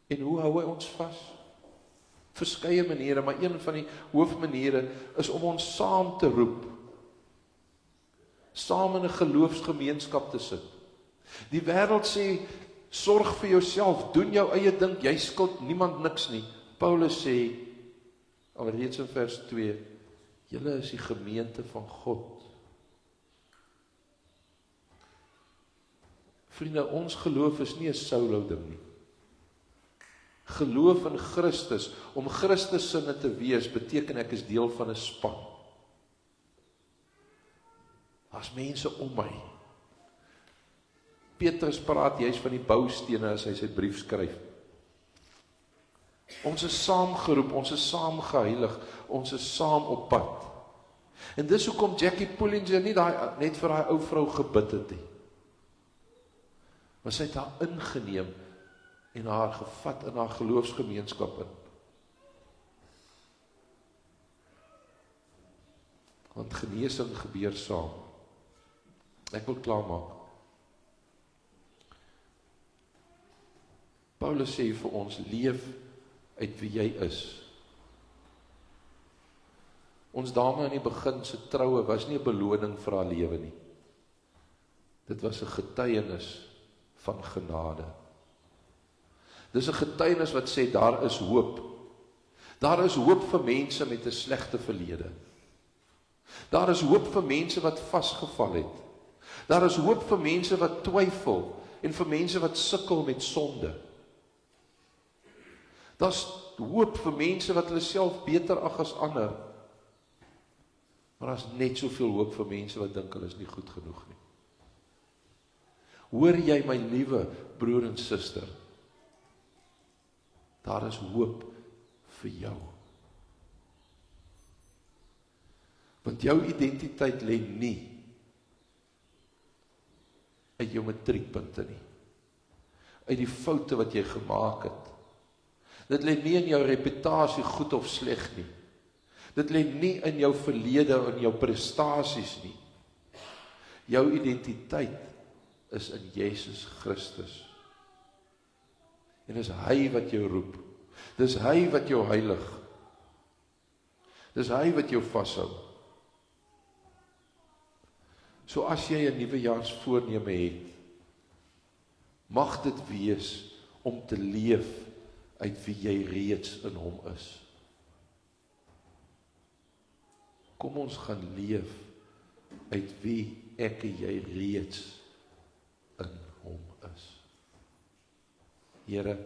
En hoe hou hy ons vas? Verskeie maniere, maar een van die hoofmaniere is om ons saam te roep. Saam in 'n geloofsgemeenskap te sit. Die wêreld sê, sorg vir jouself, doen jou eie ding, jy skuld niemand niks nie. Paulus sê, alreeds in vers 2, julle is die gemeente van God. Vriende, ons geloof is nie 'n solo ding nie. Geloof in Christus, om Christus sinne te wees, beteken ek is deel van 'n span. As mense om my. Petrus praat juist van die boustene as hy sy brief skryf. Ons is saamgeroep, ons is saam geheilig, ons is saam op pad. En dis hoekom Jackie Pullinger nie net vir daai ou vrou gebid het nie. Maar sy het haar ingeneem en haar gevat in haar geloofsgemeenskap in. Want genesing gebeur saam. Ek wil klaarmaak. Paulus sê vir ons, leef uit wie jy is. Ons dame in die begin se troue was nie 'n beloning vir haar lewe nie. Dit was 'n getuienis van genade. Dis 'n getuienis wat sê, daar is hoop. Daar is hoop vir mense met 'n slegte verlede. Daar is hoop vir mense wat vasgeval het. Daar is hoop vir mense wat twyfel en vir mense wat sukkel met sonde. Daar's hoop vir mense wat hulle self beter ag as ander. Maar daar's net soveel hoop vir mense wat dink hulle is nie goed genoeg nie. Hoor jy my liewe broer en suster? Daar is hoop vir jou. Want jou identiteit lê nie uit jou matriekpunte nie. Uit die foute wat jy gemaak het. Dit lê nie in jou reputasie goed of sleg nie. Dit lê nie in jou verlede en jou prestasies nie. Jou identiteit is in Jesus Christus. En dis hy wat jou roep. Dis hy wat jou heilig. Dis hy wat jou vashou. So as jy 'n nuwejaarsvoorneme het, mag dit wees om te leef uit wie jy reeds in hom is. Kom ons gaan leef uit wie ek en jy reeds in hom is. Here,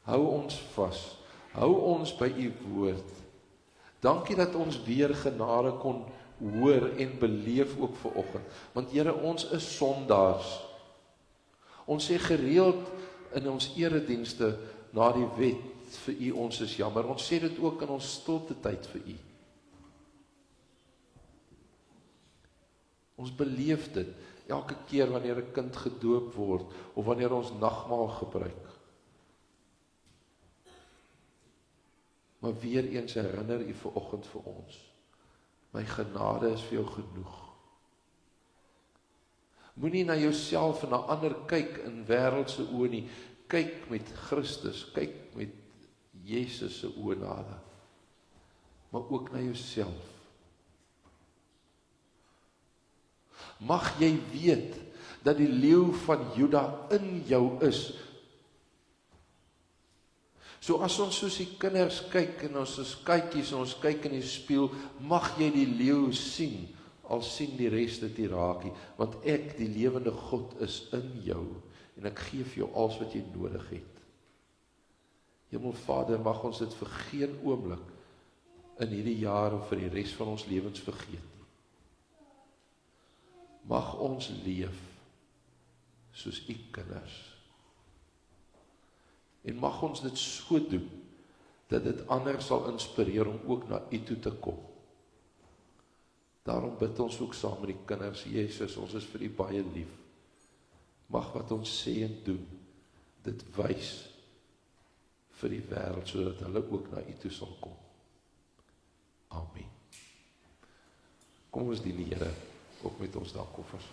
hou ons vas, hou ons by u woord. Dankie dat ons weer genade kon hoor en beleef ook vanoggend. Want Here, ons is sondaars. Ons sê gereeld in ons eredienste na die wet vir u, ons is jammer. Ons sê dit ook in ons stilte tyd vir u. Ons beleef dit elke keer wanneer 'n kind gedoop word of wanneer ons nagmaal gebruik. Maar weer eens herinner u vanoggend vir ons. My genade is vir jou genoeg. Moenie na jouself en na ander kyk in wêreldse oë nie. Kyk met Christus, kyk met Jesus se oë na hulle. Maar ook na jouself. Mag jy weet dat die leeu van Juda in jou is. So as ons soos die kinders kyk en ons is kykies en ons kyk in die spieël, mag jy die leeu sien, al sien die res dit nie raak nie, want ek, die lewende God, is in jou en ek gee vir jou alles wat jy nodig het. Hemelvader, mag ons dit vir geen oomblik in hierdie jaar of vir die res van ons lewens vergeet nie. Mag ons leef soos u kinders. En mag ons dit so doen, dat dit ander sal inspireer om ook na u toe te kom. Daarom bid ons ook saam met die kinders, Jesus, ons is vir u baie lief. Mag wat ons sê en doen, dit wys vir die wêreld, sodat hulle ook na u toe sal kom. Amen. Kom ons dien die Here ook met ons dankoffers.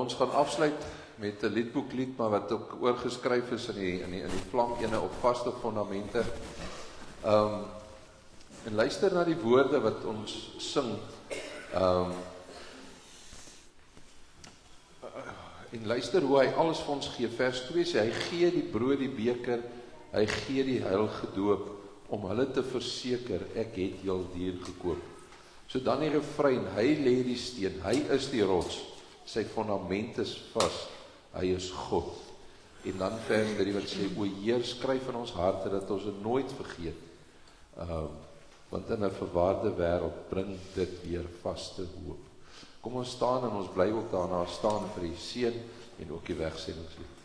Ons gaan afsluit met 'n liedboeklied, maar wat ook oorgeskryf is in die vlam ene op vaste fondamente. En luister na die woorde wat ons sing. En luister hoe hy alles vir ons gee. Vers 2 sê, hy gee die brood, die beker, hy gee die heilige doop, om hulle te verseker, ek het jul duur gekoop. So dan die refrein, hy lê die steen, hy is die rots, sy fondament is vas, hy is God. En dan vers 3 wat sê, o Heer, skryf in ons harte, dat ons dit nooit vergeet, want in 'n verwaarde wêreld bring dit weer vaste hoop. Kom ons staan en ons bly ook daarna staan vir die seën en ook die wegsendingslied.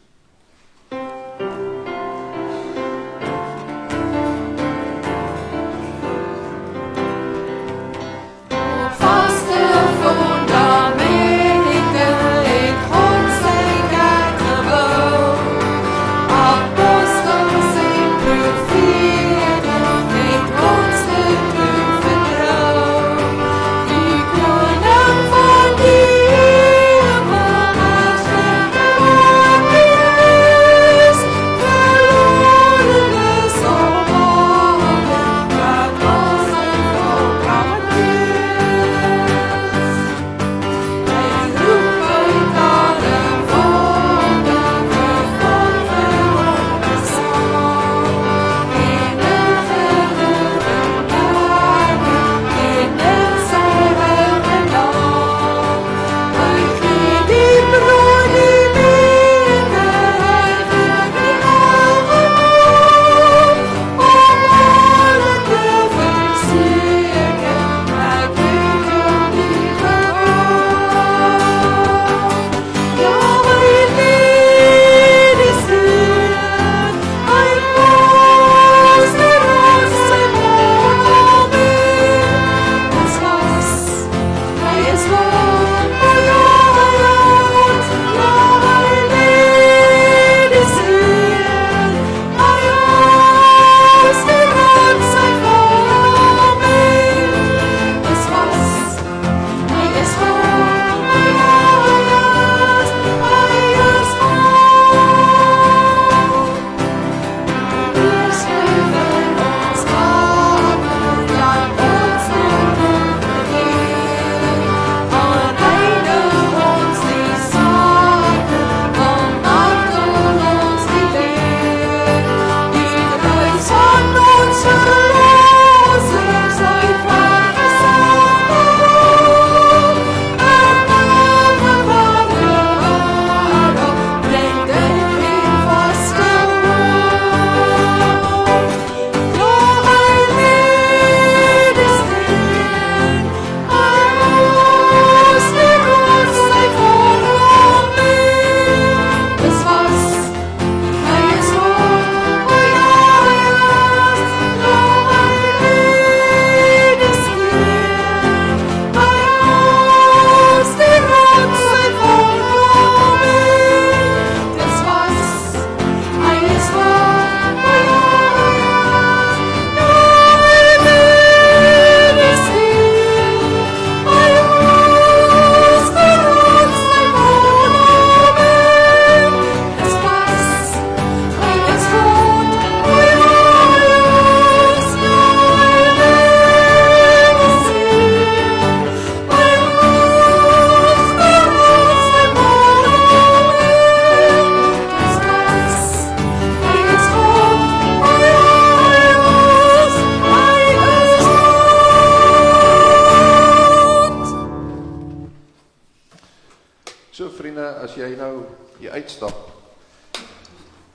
As jy nou hier uitstap,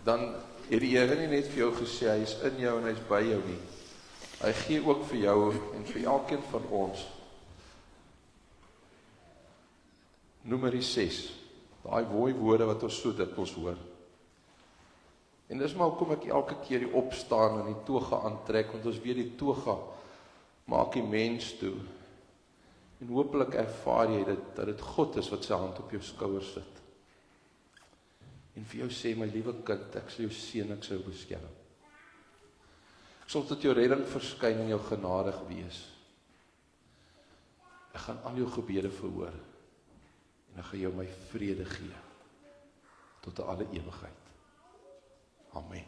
dan het die Here nie net vir jou gesê, hy is in jou en hy is by jou nie. Hy gee ook vir jou en vir elkeen van ons. Numeri 6, daai mooi woorde wat ons so dikwels hoor. En dis maar hoekom ek elke keer die opstaan en die toga aantrek, want ons weet die toga maak die mens toe. En hopelik ervaar jy dat dit God is wat sy hand op jou skouer sit. En vir jou sê, my liewe kind, ek sal jou seën, ek sal jou beskerm. Ek sal tot jou redding verskyn en jou genadig wees. Ek gaan al jou gebede verhoor. En en ek gaan jou my vrede gee, tot in alle ewigheid. Amen.